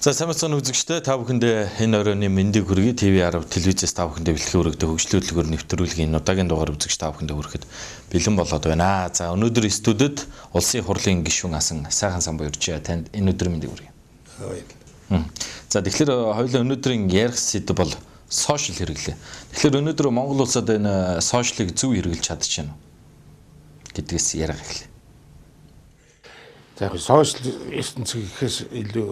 За сайн мэцэн үзэгчдээ та бүхэндээ энэ оройн мэндийг хүргэе. TV10 телевизээс та бүхэндээ бэлтгэн хүргэдэг хөгжлийн хөтөлбөр нэвтрүүлгийн удаагийн дугаар үзэгч та бүхэндээ хүрэхэд бэлэн болоод байна. За өнөөдөр студид улсын хурлын гишүүн асан сайхан самбуу иржээ. Танд энэ өдрийн мэндийг хүргэе. За тэгэхээр хоёулаа өнөөдрийн ярих сэдэв бол сошиал хэрэглээ. Тэгэхээр өнөөдөр Монгол улсад энэ сошиалыг зөв хэрэглэж чадчихна уу гэдгээс ярих эхлэе. За яг сошиал ертөнцийн гэхээс илүү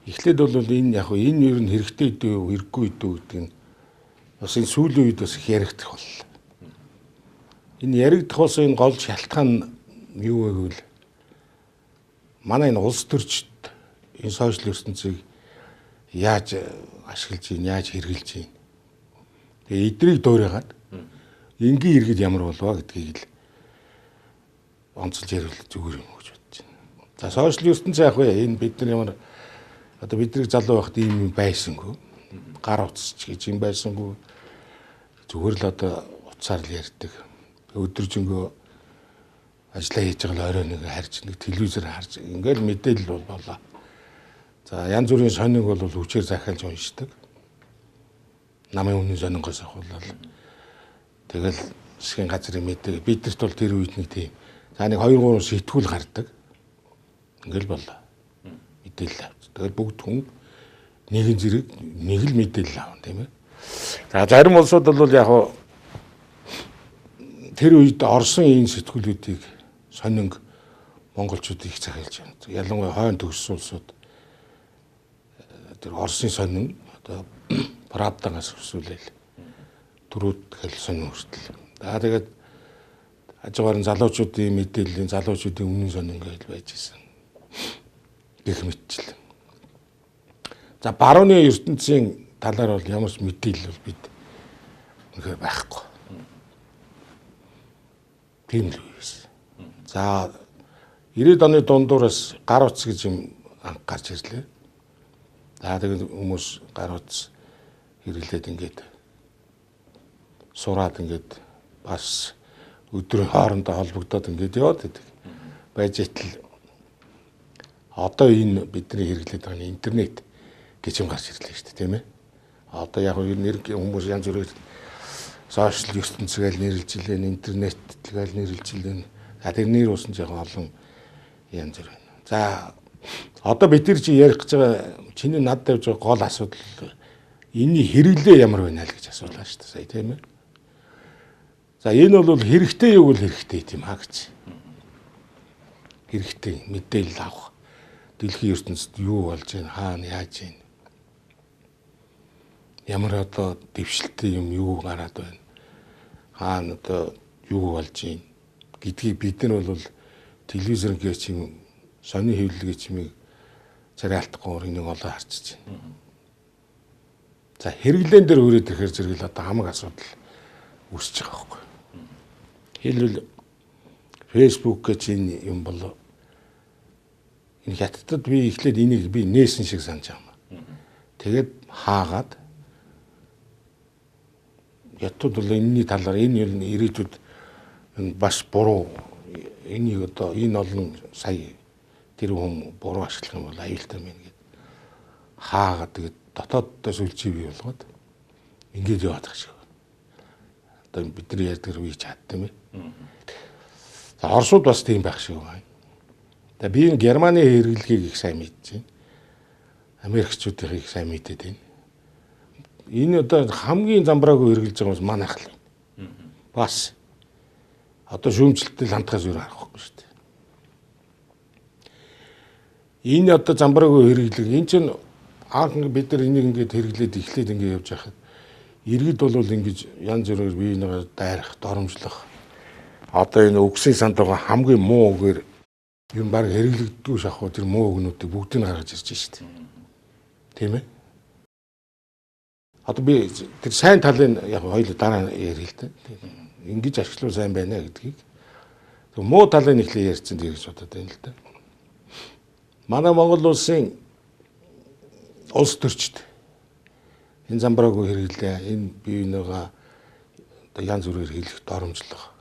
эхлээд бол энэ яг энэ ер нь хэрэгтэй дүү хэрэггүй дүү гэдэг нь бас энэ сүүлийн үед бас их яригдах боллоо. Энэ яригдах болсон энэ гол шалтгаан юу вэ гэвэл манай энэ улс төрчид энэ сошиал ертөнцийг яаж ашиглаж ийн, яаж хэрэгжилж ийн. Тэгээ эдрийг дуурайгаад энгийн иргэд ямар болов гэдгийг л онцолж ярил зүгээр юм гэж бодож байна. За сошиал ертөнц яг вэ энэ бид нар ямар одоо бидний залуу байхад ийм юм байсангүй. Гар утасч гэж юм байсангүй. Зүгээр л одоо утсаар л ярьдаг. Өдөржингөө ажиллаа хийж байгаа л орой нэг харж нэг телевизээр харж ингээл мэдээлэл боллоо. За янз бүрийн сонинг бол хүчээр захиалж уншдаг. Намын өмнө сонингоос ахуулаад тэгэл засгийн газрын мэдээ бидэрт бол тэр үед нэг тийм за нэг 2-3 сэтгүүл гардаг. Ингээл боллоо. Мэдээлэл авч. Тэгэл бүгд хүн нэгэн зэрэг нэг л мэдээлэл авна тийм ээ. За зарим улсууд бол яг тэр үед Оросын энэ сэтгүүлүүдийг сонинг монголчууд их захиалж байна. Ялангуяа хойно төгссөн улсууд тэр Оросын сонин одоо Правдагаас өсвөлээл төрүүд хэл сонин хүртэл. За тэгээд хажуугаар нь залуучуудын мэдээллийн залуучуудын өмнө сонин гэж байж гисэн. Гэх мэтчлэн. За барууны ертөнцийн талаар бол ямар ч мэдээлэл бол бид үнэхээр байхгүй. Тийм л үеэс. За 90-ад оны дундуураас гар утас гэж юм анх гарч ирлээ. За тэгээд хүмүүс гар утас хэрэглээд ингээд сураад ингээд бас өдрийн хоорондоо холбогдоод ингээд яваад байдаг. Байж итэл одоо энэ бидний хэрэглээд байгаа интернет гэж юм гарч ирлээ шүү дээ, тийм ээ. Одоо яг нэр хүмүүс янз бүрээр сошиал ертөнцөөр нэрлэж илэн, интернеттэйгээр нэрлэж илэн. За тэр нэр усан жоохон олон янз бүр байна. За одоо бид нар чи ярих гэж байгаа чиний над тавьж байгаа гол асуудал энэний хэрэглээ ямар байна л гэж асуулаа шүү дээ, сая тийм ээ. За энэ бол хэрэгтэй юу вэ хэрэгтэй тийм аа гэж. Хэрэгтэй мэдээлэл авах. Дэлхийн ертөнцид юу болж байна, хаана яаж байна. Ямар одоо дэвшилттэй юм юу гараад байна. Хаана одоо юу болж байна гэдгийг бид нар бол телевизээр гэж юм сони хэвлэл гэж юм царай алдахгүй нэг олоо харчиж байна. За хэрэглэн дээр өрөөд ирэхээр зэрэг л одоо хамаг асуудал үүсэж байгаа байхгүй. Хэлбэл Facebook гэж энэ юм болоо энэ хятадд би эхлээд энийг би нээсэн шиг санаж байгаа юм. Тэгээд хаагаад хятад бол энэний талаар энэ юу ирээдүйд бас буруу энийг одоо энэ олон сая тэр хүн буруу ашиглах юм бол аюултай мэн гэд хаагаад тэгээд дотооддоо сүлжээ бий болгоод ингэж яваад байгаа шиг. Одоо бидний ярьдаг үе чад тийм ээ. За Оросууд бас тийм байх шиг байна. Тэгээ би энэ Германы хэрэглэгийг их сайн мэдэж байна. Америкчуудын их сайн мэдээд байна. Энэ одоо хамгийн замбраагүй хэрэглэж байгаа хүмүүс манайх л. Бас одоо шүүмжлэлтэй хандхаас өөр аргагүй шүү дээ. Энэ одоо замбраагүй хэрэглэг энэ чинь анх бид нар энийг ингээд хэрэглээд эхлээд ингээд явж байхад иргэд бол ингэж янз бүрээр биенийгээ дайрах, доромжлох одоо энэ өгсөн санд байгаа хамгийн муу үгээр юм баг хэрэглэгддгүй шахуу тэр муу өгнүүдийг бүгдийг гаргаж ирж штэ. Тийм ээ. Одоо би тэр сайн талын яг хоёул дараа ярил л дээ. Ингэж ашиглуу сайн байна гэдгийг. Тэг муу талын ихлэ ярьсан гэж бодоод байна л да. Манай Монгол улсын улс төрчид энэ замбраагүй хэрэглээ, энэ биенийгээ одоо янз бүрээр хэлэх доромжлох,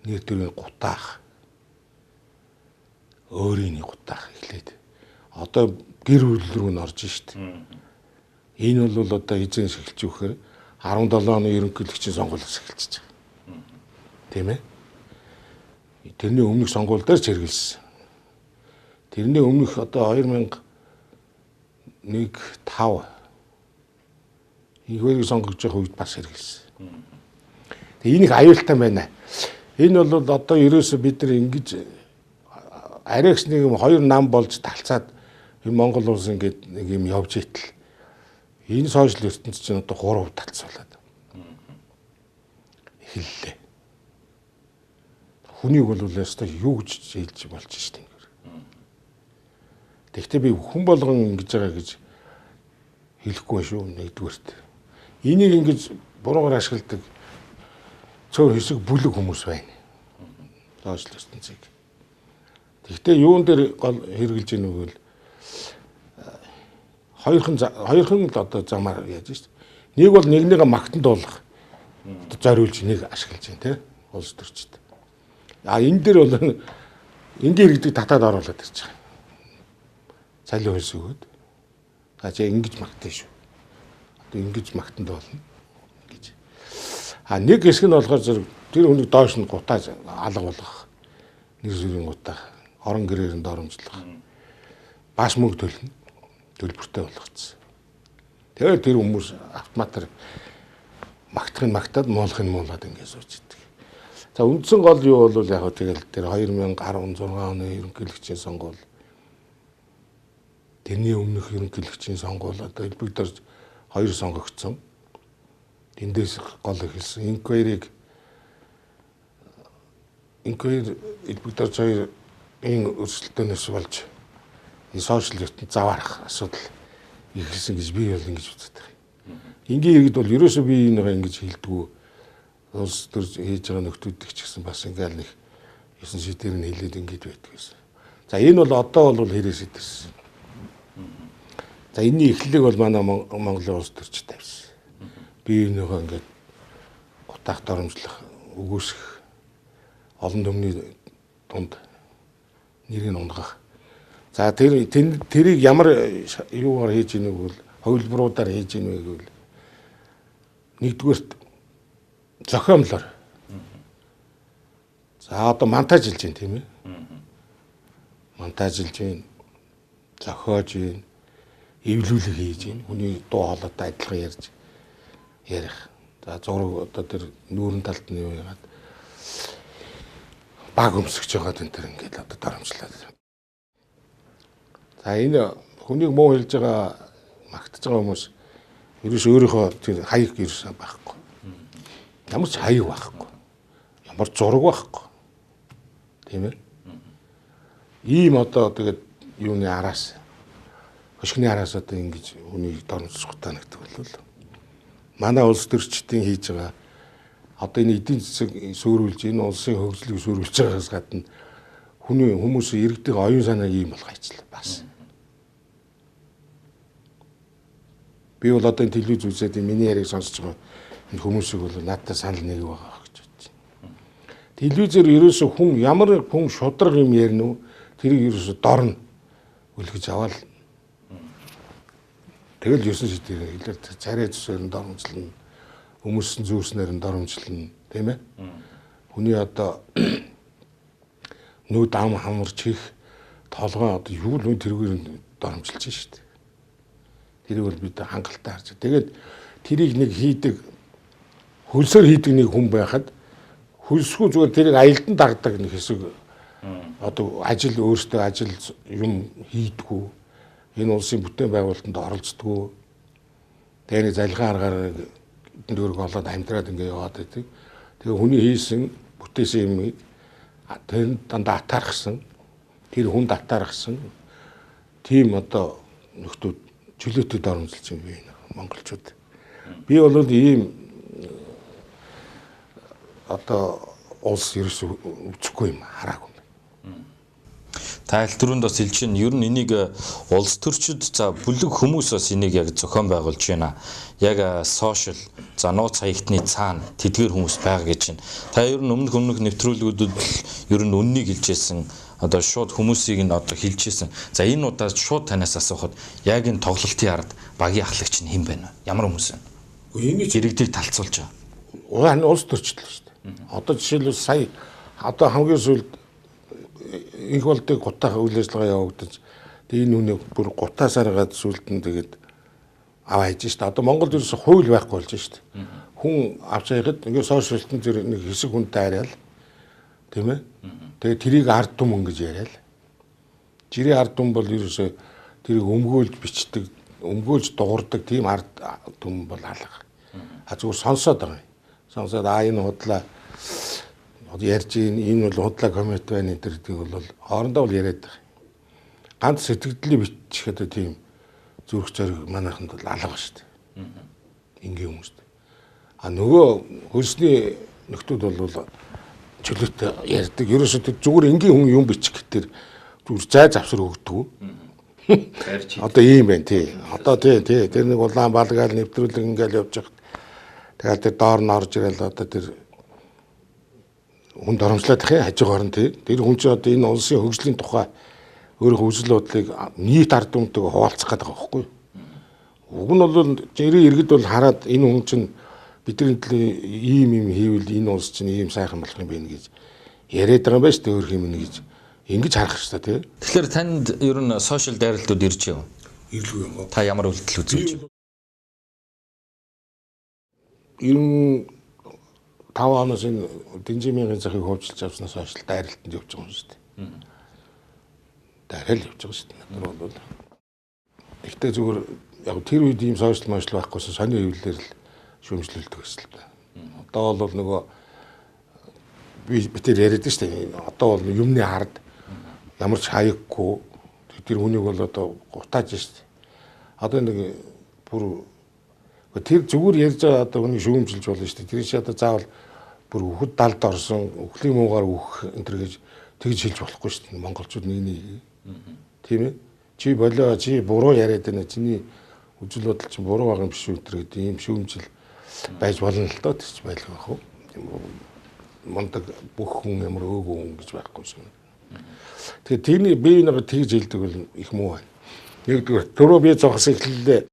нэр төрийн гутаах, өөрийн гутаах эхлээд одоо гэр бүл рүү н орж штт. Энэ бол одоо эзэн эхэлж өгөхөр 17 оны ерөнхийлөгчийн сонгуулиас эхэлчихэж байгаа. Тийм ээ. Тэрний өмнөх сонгуул дээр ч хэрэгэлсэн. Тэрний өмнөх одоо 2001-5 ихвэрийг сонгож явах үед бас хэрэгэлсэн. Тэгээ энийг аюултай байна. Энэ бол одоо ерөөсө бид нар ингэж арайгс нэг юм хоёр нам болж талцаад Монгол улс ингээд нэг юм явж итэл энэ сошиал ертөнцийн чинь одоо 3 талцуулаад эхэллээ. Хүнийг бол ястаа юу гэж хэлж болж штеп. Тэгэхдээ би хүн болгон ингэж байгаа гэж хэлэхгүй шүү нэгдүгээрт. Энийг ингэж буруугаар ашигладаг цөөр хэсэг бүлэг хүмүүс байна. Сошиал ертөнцийг. Тэгэхдээ юун дээр гол хэрэгжилж ийнэ вэ гэвэл хоёрхан л одоо замаар яаж штеп. Нэг бол нэгнийгээ магтанд дуулах. Одоо зориулж нэг ашиглаж байна тийм улс төрчд. Энэ дээр бол энгийн иргэдэг татаад оруулаад ирж байгаа. Цалин хөлс өгөөд. Чи ингэж магтана шүү. Одоо ингэж магтанд болно гэж. Нэг хэсэг нь болохоор зэрэг тэр хүнийг доош нь гутаа алга болгох. Нэр зүрийн гутаа, орон гэрээр нь доромжлох. Бааш мөнгө төлнө. Төлбөртэй болгоцсон. Тэгээд тэр хүмүүс автоматар магтахын магтаад муулахын муулаад ингэ сууж идэг. За үндсэн гол юу бол яг тэгэл тэр 2016 оны ерөнхийлөгчийн сонгуул тэрний өмнөх ерөнхийлөгчийн сонгуул одоо элбэг дорж 2 сонгогдсон. Эндээс гол ихэлсэн инквайрийг элбэг дорж 2-ын өрсөлдөөнөөс болж энэ сошиал ертөнд заваарах асуудал ихэлсэн гэж би бол ингэж үздэг. Энгийн иргэд бол ерөөсөө би энэ ингэж хэлдэггүй улс төр хийж байгаа нөхдүүдийг ч гэсэн бас ингээл нэг 9 шидээр нь хэлээд ингэж байдаг гэсэн. За энэ бол одоо бол хэрэгс идэрсэн. За энэний эхлэлийг бол манай Монголын улс төрч тавьсан. Би энийхөө ингээд гутаах доромжлох, өгөөсөх олон түмний дунд нэрийг унгах. За тэрийг ямар юугаар хийж ийнэ гэвэл хувилбаруудаар хийж ийнэ гэвэл нэгдүгээрт зохиомлоор. За одоо монтажлж байна тийм ээ. Монтажлж байна. Зохиож байна. Эвлүүлэг хийж байна. Хүний дуу хоолойтой адилхан ярих. За зураг одоо тэр нүүрэн талд нь юу яагаад баг өмсөж байгаа тэр ингээд одоо дарамжлаад. За энэ хүнийг муу хэлж байгаа магтаж байгаа хүмүүс ерөөс өөрийнхөө тэр хаяг ерөөс байхгүй. Ямар ч хаяг байхгүй. Ямар зураг байхгүй. Тийм ээ. Ийм одоо тэгээд юуны араас хөшгөний араас одоо ингэж хүнийг дормжиж гутаанагдаг болвол манай улс төрчдийн хийж байгаа одоо энэ эдийн засаг сүрүүлж энэ улсын хөгжлийг сүрүүлж байгаагаас гадна хүмүүсийн иргэдэг оюун санааг ийм болгочихлаа бас. Би бол одоо энэ телевиз үзээд миний яриг сонсож байгаа энэ хүмүүсийг бол надад санал нэг байгаа гэж бодож байна. Телевизээр ерөөсөө хүн ямар хүн шудраг юм ярина уу тэрийг ерөөсөө дорно үлгэж аваад тэгэл 9 шидээр хэлээд царай зүсээр нь доромжлно. Хүмүүсийн зүүрснээр нь доромжлно, тийм ээ? Хүний одоо нүүд ам хамарч их толгой одоо юу л тэргээр нь доромжилж шүү дээ. Тэрийг бол бид хангалттай харж. Тэгээд тэрийг нэг хийдэг хөлсөөр хийдэг нэг хүн байхад хөлсгүй зүгээр тэрийг аялдан дагдаг нэг хэсэг одоо ажил өөртөө ажил юм хийдгүү. Энэ улсын бүтээн байгуулалтанд оролцдгүү. Тэгээд залхиан аргаар дөрөг болоод амьдраад ингэ яваад байдаг. Тэгээ хүний хийсэн бүтээсэн юмыг тэр дандаа атаархсан. Тэр хүнд атаархсан. Тийм одоо нөхдүүд чөлөөтэй доромжилж юм бэ монголчууд. Би бол ийм одоо улс ерөөсөө үзэхгүй юм хараагүй. Та аль түрүүнд бас хэлж байна. Ер нь энийг улс төрчид за бүлэг хүмүүс бас энийг яг зохион байгуулж байна. Яг сошиал за нууц хаягтны цаана тэдгээр хүмүүс байгаа гэж байна. Та ер нь өмнөх нэвтрүүлгүүдэд ер нь үннийг хэлжсэн одоо шууд хүмүүсийг нь одоо хилжсэн. За энэ удаад шууд танаас асуухад яг энэ тоглолтын ард багийн ахлагч нь хэн байна вэ? Ямар хүмүүс вэ? Энийг Иргэдийг талцуулж байгаа. Уян улс төрчлөө шүү дээ. Одоо жишээлбэл сая одоо хамгийн сүүлд их болдыг гутаа үйл ажиллагаа явагдаж энэ үнийг бүр гутаасаар гад сүлд нь тэгээд аваа хийж шүү дээ. Одоо Монгол ерөөс хууль байхгүй болж шүү дээ. Хүн авч яагаад ингээд сошиалтын зэрэг нэг хэсэг хүнтэй арай л тийм ээ. Тэгээд тэрийг ард түмэн гэж яриа л. Жирийн ард түмэн бол ерөөсөө тэрийг өмгөөлж бичдэг, өмгөөлж дуурдаг тийм ард түмэн бол алга. Зүгээр сонсоод байгаа юм. Сонсоод энэ худлаа ярьж энэ бол худлаа коммент байна гэдэг бол хоорондоо бол яриад байгаа. Ганц сэтгэлдлээ бичих одоо тийм зүрх зориг манайханд бол алга ба шүү дээ. Ингийн хүмүүст. Нөгөө хөрсний нөхдүүд бол чөлөөтэй ярьдаг. Ерөөсөө зүгээр энгийн хүн юм бичих гэтэр зүгээр зай завсар өгдөг. Одоо ийм байна тий. Одоо тий тэр нэг улаан балгаал нэвтрүүлэг ингээл явж байгаа. Тэгээд тэр доор нь орж ирэл одоо тэр хүн доромжлоод их хажуугаар нь тий. Тэр хүн чинь одоо энэ улсын хөгжлийн тухай өөрийнхөө үзэл бодлыг нийт ард түмтэйгээ хуваалцах гэдэг байгаа байхгүй юу? Уг нь бол жирийн иргэд бол хараад энэ хүн чинь бидний төлөө ийм хийвэл энэ улс чинь ийм сайхан болох юм байна гэж яриад байгаа юм байна шүү дээ өөр юм гэж ингэж харах хэрэгтэй тий. Тэгэхээр танд ер нь сошиал дайралтууд ирж юм. Ирлгүй юм уу? Та ямар үйлдэл үзүүлж байна? 95 оноос энэ Дэнжимийн захыг хөвжүүлж авснаас хойш дайралтанд явж байгаа юм шүү дээ. Дайрал явж байгаа шүү дээ. Тэр бол ихтэй зүгээр яг тэр үед ийм сошиал машл байхгүйсэн сони хэвлэлээр л шүүмжлүүлдэг гэсэн л байна. Одоо бол нөгөө би тэр яриад шүү дээ. Одоо бол юмны ард ямар ч хаяггүй тэр хүнийг бол одоо гутааж шүү дээ. Одоо нэг бүр тэр зүгээр ярьж байгаа одоо хүний шүүмжилж болно шүү дээ. Тэр чи одоо заавал бүр өгөхөд далд орсон өхлийн муугаар өгөх энэ төр гэж тэгж хэлж болохгүй шүү дээ. Монголчууд нэг тийм ээ. Чи болоо чи буруу яриад байна. Чиний үзэл бодол чинь буруу байгаа юм биш үү гэдэг ийм шүүмжил байж болно л доо тийч байлгүй байх уу. Мондөг бүх хүн ямар өөгүй хүн гэж байхгүй шүү. Тэгэхээр тэрний бие нэг тэгж хэлдэг бол их муу байна. Нэгдүгээр түрүү би зогс эхлэлээ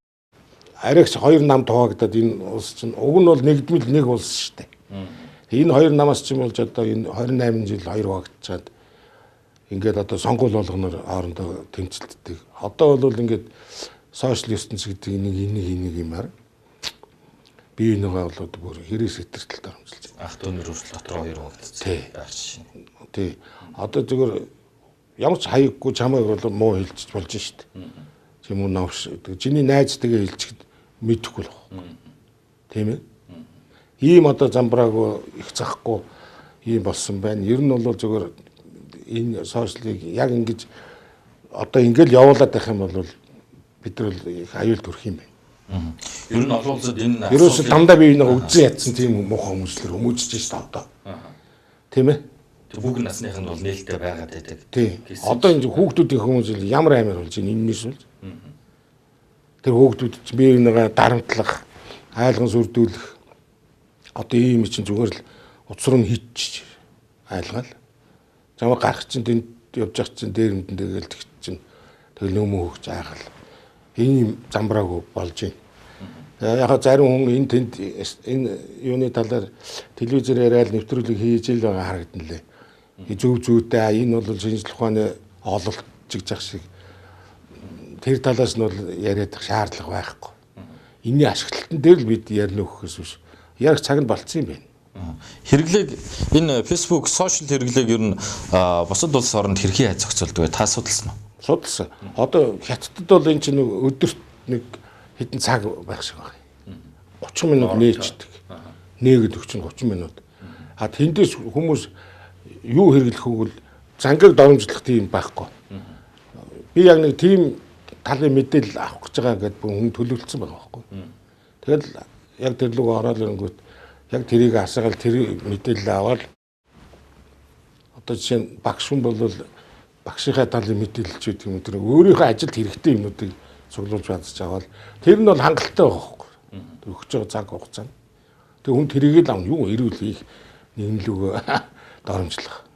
аригч хоёр нам тоогдоод энэ улс чинь уг нь бол нэгдмэл нэг улс шүү дээ. Энэ хоёр намаас ч юм болж одоо энэ 28 жил хоёр хуваагдчихад ингээд одоо сонгуул болгоноор хоорондоо тэмцэлддэг. Одоо бол ингээд сошиал ертөнц гэдэг нэг юмар бие нэгээ болоод бүр хэрэгс хэтэртэлд оромжилж байна. Ах дүүнэр хүртэл дотор хоёр хуваагдчихсан. Тий. Одоо зүгээр ямар ч хаяггүй чамайг бол муу хэлж болж штт. Чи муу навш. Чиний найз тэгээ хэлчихэд мэдэхгүй л байна. Тийм ээ. Ийм одоо замбраагүй их захгүй ийм болсон байна. Ер нь бол зүгээр энэ сошиалыг яг ингэж одоо ингээл явуулаад байх юм бол бид нар их аюул төрөх юм байна. Ер нь олон улсад энэ ерөөсөө дандаа бие нэг үдсэн ядсан тийм муухай хүмүүслэр хүмүүжж штт одоо. Тийм ээ. Бүх насных нь бол нээлттэй байгаад байдаг. Тийм. Одоо энэ хүүхдүүдийн хүмүүжил ямар амар болж байна энэс бол. Тэр хүүхдүүд чинь бие нэгээ дарамтлах, айлган сүрдүүлэх одоо ийм чинь зүгээр л уцруу нь хийчих айлгаал. Замаа гарах чинь тэнд явж ах чинь дээр юмдан тэгэл тэгч чинь тэгэл нөөмө хөөгч айгаал. Ийм замбраагүй болж байна. Яг зарим хүн энэ тэнд энэ юуны талаар телевизээр яриад нэвтрүүлэг хийж ил байгаа харагдан лээ. Зөв зүйтэй энэ бол шинжлэх ухааны ололт гэж зах шиг тэр талаас нь бол яриад шаардлага байхгүй. Энийн ашиглалтан дээр л бид ярина өгөхөөс биш. Яг цаг нь болцсон юм байна. Хэрэглээг энэ Facebook сошиал хэрэглээг ер нь бусад улс оронд хэрхэн хайц зохицуулдаг вэ? Та судалсан уу? Судалсан. Одоо хятадд бол энэ чинь өдөрт нэг хэдэн цаг байх шиг байна. 30 минут нээждэг. Нээгээд өгч нь 30 минут. А тэндээс хүмүүс юу хэрэглэх вэ? Зангиг доромжлох тийм байхгүй. Би яг нэг тийм талын мэдээлэл авах гэж байгаа гэдээ хүн төлөвлөсөн байгаа байхгүй. Тэгэл яг тэр луг ороод ирэнгүүт яг тэрийг асгаал тэр мэдээлэл аваад одоо жишээ нь багш хүн бол багшийнхаа талын мэдээлэлч гэдэг юм тэр өөрийнхөө ажилд хэрэгтэй юмнуудыг цуглуулж чадж байгаа бол тэр нь бол хангалттай байгаа байхгүй. Өгч байгаа цаг хугацаа. Тэг хүн тэрийг л авна юу ирүүл их нийгэмлүүгөө доромжлох.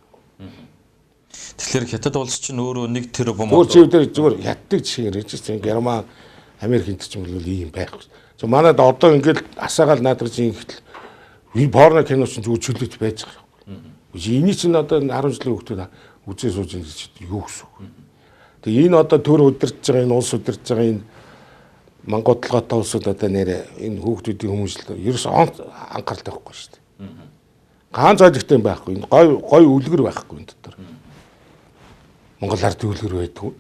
Тэгэхээр хятад улс чинь өөрөө нэг тэр бом Зүгээр чи өдөр зүгээр хятадыг жишээр ярьж чинь Герман, Америк энэ ч юм бол ийм байхгүй. За манайд одоо ингээд асаагаал наадах чинь ихтэл порно кино чинь зүгээр чөлөөт байж байгаа. Энийг чинь одоо 10 жилийн хүүхдүүд үзээ сууж байгаа гэж юу гэсэн үг. Тэгээ энэ одоо төр удирдах байгаа энэ улс удирдах байгаа энэ Монгол толгойтой улсууд одоо нэрэ энэ хүүхдүүдийн хүмүүжил ерөөс анхаарал тавихгүй шүү дээ. Гаан зоолигтой байхгүй. Энэ гой үлгэр байхгүй энэ дотор. Монгол ард үлгэр байдгүй.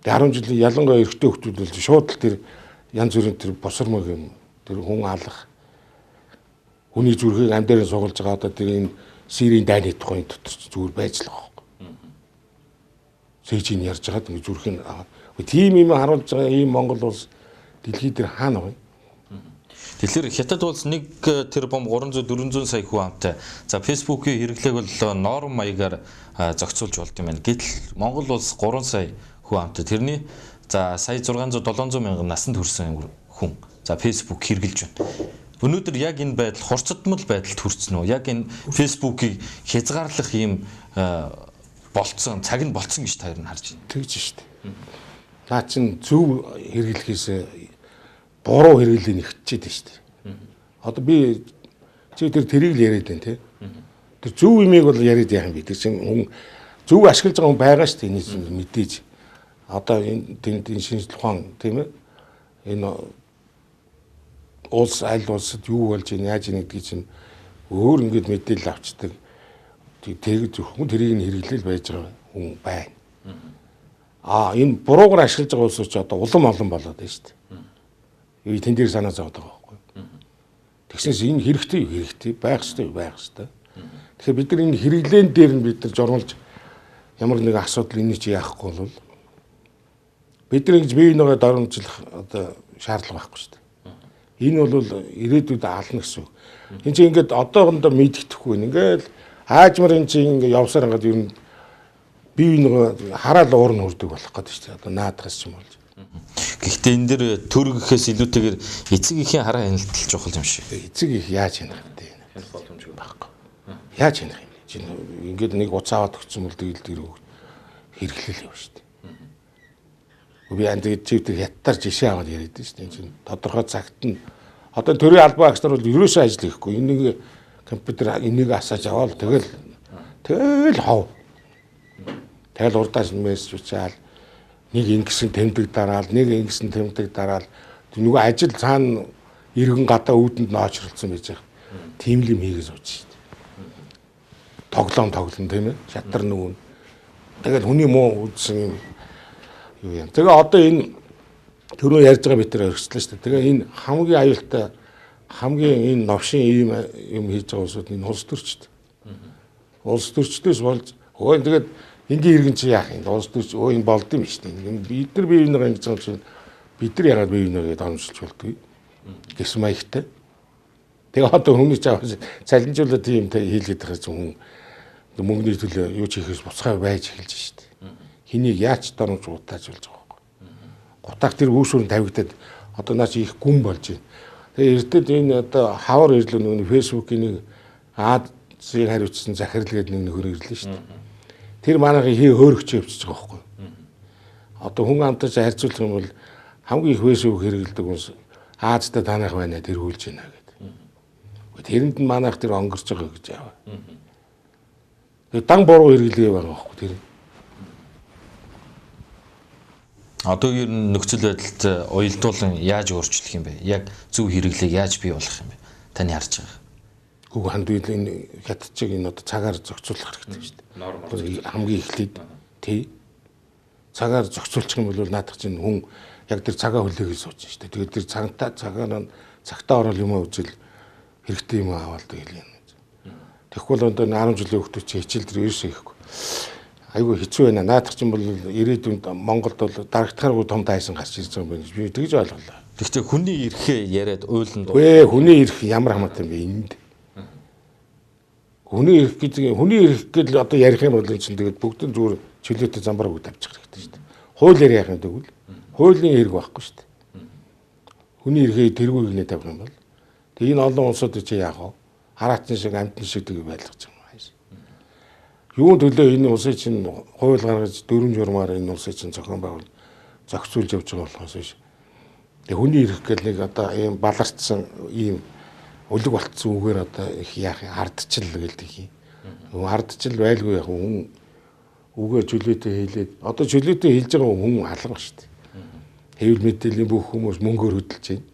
Тэгээ 10 жилийн ялангуяа эрэгтэй хүүхдүүд бол шууд л тэр янз бүрийн тэр босормог юм тэр хүн алах хүний зүрхийг амьдаар сугалж байгаа одоо тэр энэ Сирийн дайны тухайн дотор зүгээр байж л байгаа байхгүй. Сэжийн ярьж байгаад ингэ зүрхийг тийм юм харуулж байгаа ийм Монгол улс дэлхий дээр хаана вэ? Тэгэхээр хятад улс нэг тэр бом 300 400 сая хүн амтай. За Facebook-ийн хэрэглээг бол норм маягаар зохицуулж болд юм байна. Гэтэл Монгол улс 3 сая хүн амтай. Тэрний за сая 600 700 мянган насанд хүрсэн хүн. За Facebook хэрэглэж байна. Өнөөдөр яг энэ байдал хурцдмал байдалд хүрсэн үү? Яг энэ Facebook-ийг хязгаарлах ийм болцсон, цаг нь болцсон гэж та харж байна. Тэгж шүү дээ. Наа чин зөв хэрэглэхээс буруу хэрэглээ нэгтчихэд байна шүү дээ. Одоо би чи тэрийг л яриад байна те. Тэр зөв имийг бол яриад яах юм бэ? Тэр чин хүн зөв ашиглаж байгаа хүн байгаа шүү дээ. Энийг мэдээж. Одоо энэ шинжлэх ухаан тийм ээ. Энэ улс аль улсад юу болж байна, яаж ийн гэдгийг чинь өөр ингэж мэдээлэл авчдаг. Тэгээд зөвхөн тэрийг нь хэрэглээл байж байгаа хүн байна. Энэ буруугаар ашиглаж байгаа улсууд ч одоо улам олон болоод байна шүү дээ. Тэн дээр санаа зовоод байгаа байхгүй. Тэгснээс энэ хэрэгтэй байх хэрэгтэй. Тэгэхээр бид нар энэ хэрэглэн дээр нь бид нар журмалж ямар нэг асуудал энийг чи яахгүй бол бид нар ингэж бие бинийгээ доромжлох одоо шаардлага байхгүй шүү дээ. Энэ бол ирээдүйд ална гэсэн үг. Энд чинь ингээд одоохондоо мэддэхгүй байна. Ингээд аажмар энэ чинь ингээд явсаар ингээд ер нь бие бинийгээ хараал уурн хүрдэг болох гэдэг шүү дээ. Одоо наадахс юм болж. Гэхдээ энэ дэр төр гэхээс илүүтэйгээр эцэг эхийн хараа хяналтал чухал юм шиг. Эцэг их яаж хянах вэ? Хянах боломжгүй байхгүй. Яаж хянах юм бэ? Чинь ингээд нэг уцаагаад өгсөн бол тэгэл тэр хэрэглэл явна шүү дээ. Би андид чивтер хятадаар жишээ аваад яриад байна шүү дээ. Чинь тодорхой цагт нь одоо төрийн албан агч нар бол ерөөсөө ажил хийхгүй. Энийг компьютер энийг асааж аваад тэгэл хов. Тэгэл урдаас мессеж үчаал нэг ингэсэн тэмдэг дараал, нэг ингэсэн тэмдэг дараал. Нөгөө ажил цаана иргэн гадаа үүдэнд ноочролцсон байж байгаа. Тим л юм хийгээ сууж шүү дээ. Тоглоом тийм ээ. Шатар нүгэн. Тэгэл хүний муу үзсэн юм юу юм. Тэгээ одоо энэ түрүү ярьж байгаа бид нар өргөслөө шүү дээ. Тэгээ энэ хамгийн аюултай хамгийн энэ новшин юм хийж байгаа улсууд энэ улс төрчд. Улс төрчдөөс болж тэгээд энгийн иргэн чи яах юм? Улс төрч энэ болд юм шүү дээ. Бид нар бие бинийгээ ингэж байгаа чинь бид нар яагаад бие бинийгээ донжуулж болдгоо гэсэн маягтай. Тэгээ одоо хүний ч аваад цалинжуулаад тийм хийлгээд байгаа хүн мөнгөний төлөө юу ч хийхээс буцхай байж эхэлж шүү дээ. Хэнийг яаж донж гутааж болж байгаа байхгүй. Гутаах тэр үүшүүрэн тавигдаад одоо наа чи их гүн болж байна. Тэгээ эртэд энэ одоо хавар ирлээ нөгөө фэйсбүүкийн нэг Азийг хариуцсан захирал гэдэг нэг нөхөр ирлээ шүү дээ. Тэр манайхыг хөөрөгч явчихж байгаа байхгүй. Одоо хүн амтаж харьцуулах юм бол хамгийн их фэйсбүүк хэрэглэдэг хүмүүс Азтай танах байна тэргүүлж байна гэдэг. Тэрэнд нь манайх тэр онгорч байгаа гэж яава. Тэгээ дан буруу хэрэглэгээ байгаа байхгүй тэр. Одоо ер нь нөхцөл байдалд уялдуулан яаж өөрчлөх юм бэ? Яг зөв хэрэглээг яаж бий болгох юм бэ? Таны харж байгаа. Хүүг ханд үйл энэ хятадчиг энэ одоо цагаар зохицуулах хэрэгтэй шүү дээ. Хамгийн эхлээд тий. Цагаар зохицуулчих юм бол наадах чинь хүн яг тэр цагаа хүлээгээ сууж шүү дээ. Тэгээд тэр цагтаа орол юм үзэл хэрэгтэй юм аваад тэгэл юм. Тэгэхгүй бол одоо 10 жилийн хүүхдүүд чи хичээл дээр ерөөсөө ихгүй. Айгүй хэцүү байна. Наадах чинь бол ирээдүйд Монголд бол дарагдахааргүй том дайсан гарч ирж байгаа юм байна гэж би тэгж ойлголоо. Гэхдээ хүний эрхээ яриад уйланд хүний эрх ямар хамаатай юм бэ энд? Хүний эрх гэдэл одоо ярих юм бол чинь тэгээд бүгд нь зүгээр чөлөөтэй замбар үг тавьчих хэрэгтэй шүү дээ. Хуулиар яах юм тэгвэл хуулийн эрх байхгүй шүү дээ. Хүний эрхээ тэргүүг нэ тавих юм бол тэгээ энэ олон улсууд чи яах вэ? Хараатны шиг амтны шиг тийг байлгаж байгаа юм ааш. Юун төлөө энэ улсыг чинь хууль гаргаж дүрм журмаар энэ улсыг чинь зохион байгуул зохицуулж явж байгаа болохоос биш. Тэгээ хүний ирэх гэл нэг одоо ийм баларцсан ийм өлөг болтсон үгээр одоо их яах ардчил гэлдэг юм. Ардчил байлгүй яг хүн үгээ чөлөөтэй хэлээд одоо чөлөөтэй хэлж байгаа хүн алга шүү дээ. Хэвлэл мэдээллийн бүх хүмүүс мөнгөөр хөдөлж байна.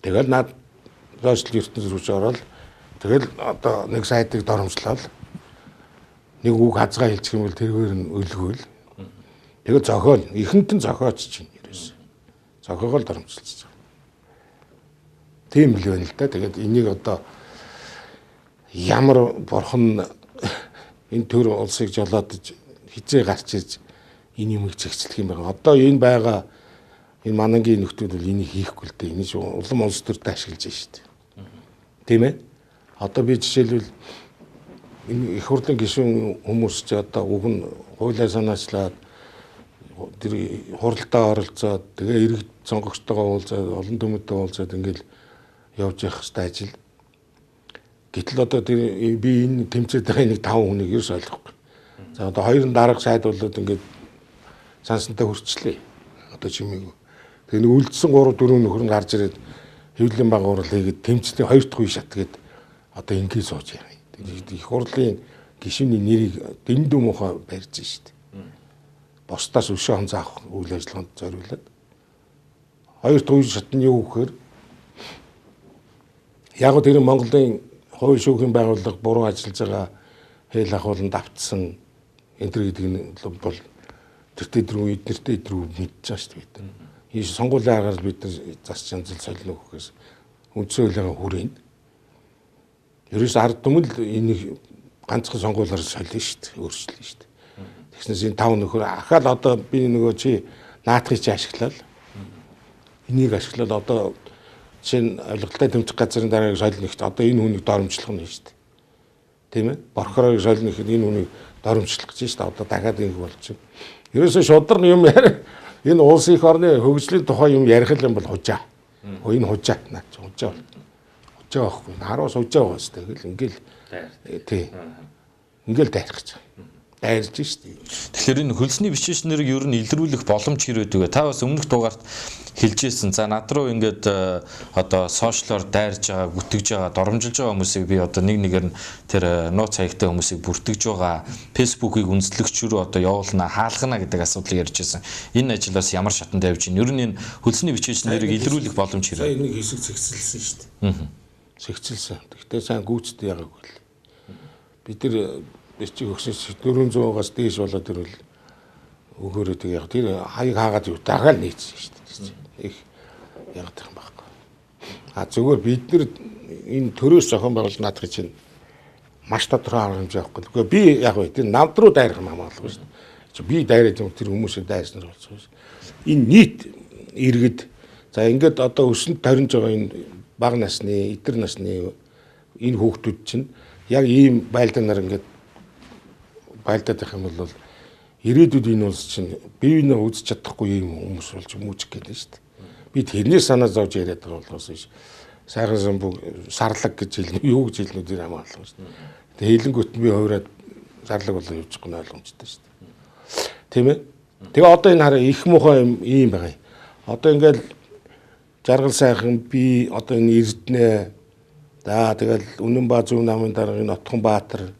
Тэгэл над сошиал ертөнцийн рүү ороод тэгэл одоо нэг сайтыг доромжлол нэг үг хазгаа хэлчих юм бол тэргээр нь өлгөөл. Тэгээ зохиол ихэнх нь зохиоч чинь ерөөс. Зохиогоол доромжилж байгаа. Тийм л байна л да. Тэгээд энийг одоо ямар бурхан энэ төр улсыг жолоодож хизээ гарч ирж энэ юмыг зэгцлэх юм байна. Одоо энэ байгаа энэ манангийн нөхдүүд бол энийг хийхгүй л дээ. Энэ ч улам улс төрд ашиглаж байна шүү дээ. Тийм ээ. Одоо би жишээлбэл энэ их хурлын гишүүн хүмүүс ч одоо уг нь хуулиа санаачлаад тэр хуралдаа оролцоод тэгээ иргэд сонгогчтойгоо уулзаад олон түмэдтэй уулзаад ингээл явж явах хэрэгтэй ажил. Гэтэл одоо тэр би энэ тэмцээд байгаа нэг 5 хүнийг ерөөс ойлгохгүй. За одоо хоёр нь дарга сайд болоод ингээд сансантай хүрчлээ. Одоо чимээгүй. Тэгээ нэг үлдсэн 3 4 нөхөр нь гарч ирээд хэвлэлийн байгууллага хийгээд тэмцлийн 2 дахь үе шат гээд одоо ингээд сууж яа. Их хурлын гишүүний нэрийг дэндүү муухай барьж штт. Бусдаас өшөө хонцаах үйл ажиллагаанд зориулаад 2 дахь үе шат нь юу гэхээр яг тэр Монголын хууль шүүхийн байгууллага буруу ажиллаж байгаа хэл ахууланд автсан энэ төр гэдэг нь бол тэртээ дөрөв эднэртээ дөрөв мэдж байгаа шүү дээ. Энэ сонгуулийн аргаар бид нар засч янзал солино гэхээс үндсэн хуулигаа хүрээнд. Ерөөс ард түмэл энийг ганцхан сонгуулиар солино шүү дээ. Өөрчлөлөө шүү дээ. Тэгснээс энэ 5 нөхөр ахаал одоо би нөгөө чи наадахыг чи ашиглаад энийг ашиглаад одоо чинь ойлголтой тэмцэх газрын дараагийн солино ихт одоо энэ хүнийг доромжлох нь шүү дээ. Тийм ээ? Борхорыг солино ихэд энэ хүнийг доромжлох гэж шүү дээ. Одоо дахиад ингэ болчих. Ерөөсөө шудар юм яа. Энэ улс их орны хөгжлийн тухай юм ярих юм бол хужаа. Энэ хужаа наа чи хужаа бол. Хужаа байхгүй. Хараас хужаа байгаа шүү дээ. Ингээл тий. Ингээл дайрах гэж байгаа. Дайрж шүү дээ. Тэгэхээр энэ хөлсний бичээч нэрийг ер нь илрүүлэх боломж хэр байдаг вэ? Та бас өмнөх дугаарт хэлжсэн. За над руу ингээд одоо сошиалор дайрж байгаа, бүтгэж байгаа, доромжилж байгаа хүмүүсийг би одоо нэг нэгээр нь тэр нууц хаягтай хүмүүсийг бүртгэж байгаа, фэйсбүүкийг үндэслэгч рүү одоо явуулна, хаалгана гэдэг асуудлыг ярьжсэн. Энэ ажил бас ямар шатанд явж байна? Ер нь энэ хөлсний бичээч нэрийг илрүүлэх боломж хэр вэ? Сайн нэг хэсэг зэгцэлсэн шүү дээ. Зэгцэлсэн. Гэхдээ сайн гүйцэд ягаагүй л. Бид нар чи өгсөн 400-аас дээш болоод ирвэл өгөөрөө тэг яг тэр хаяг хаагаад юу дахиад нийцсэн шүү дээ. Их яг гэх юм байхгүй. А зүгээр бид нар энэ төрөөс зохион байгуулж наадах чинь маш тодорхой арга хэмжээ авахгүй. Гэхдээ би яг үе тэр намд руу дайрах юм амаалгүй шүү дээ. Би дайраад юм тэр хүмүүсийг дайрснаар болцгоо шүү дээ. Энэ нийт иргэд за ингээд одоо өсөнд таринж байгаа энэ бага насны, эдэр насны энэ хүүхдүүд чинь яг ийм байлдаанаар ингээд байлдаад байх юм бол ирээдүйд энэ улс чинь биеийнээ үзэж чадахгүй юм хүмүүс болж хүмүүжих гэдэг шүү дээ. Би тэрнээс санаа зовж яриад байгаа болохоос биш. Сайхан самбуу сарлаг гэж хэлнэ. Юу гэж хэлнэ тэр хамаалал шүү дээ. Тэгээ хэлэнгүүт би хувраад сарлаг болоо явуучих нь ойлгомжтой шүү дээ. Тийм ээ. Тэгээ одоо энэ хараа их муухай юм байгаа юм. Одоо ингээл жаргал сайхан би одоо энэ Эрдэнэ за тэгэл Үнэн ба Зөв намын дараагийн Нотхон Баатар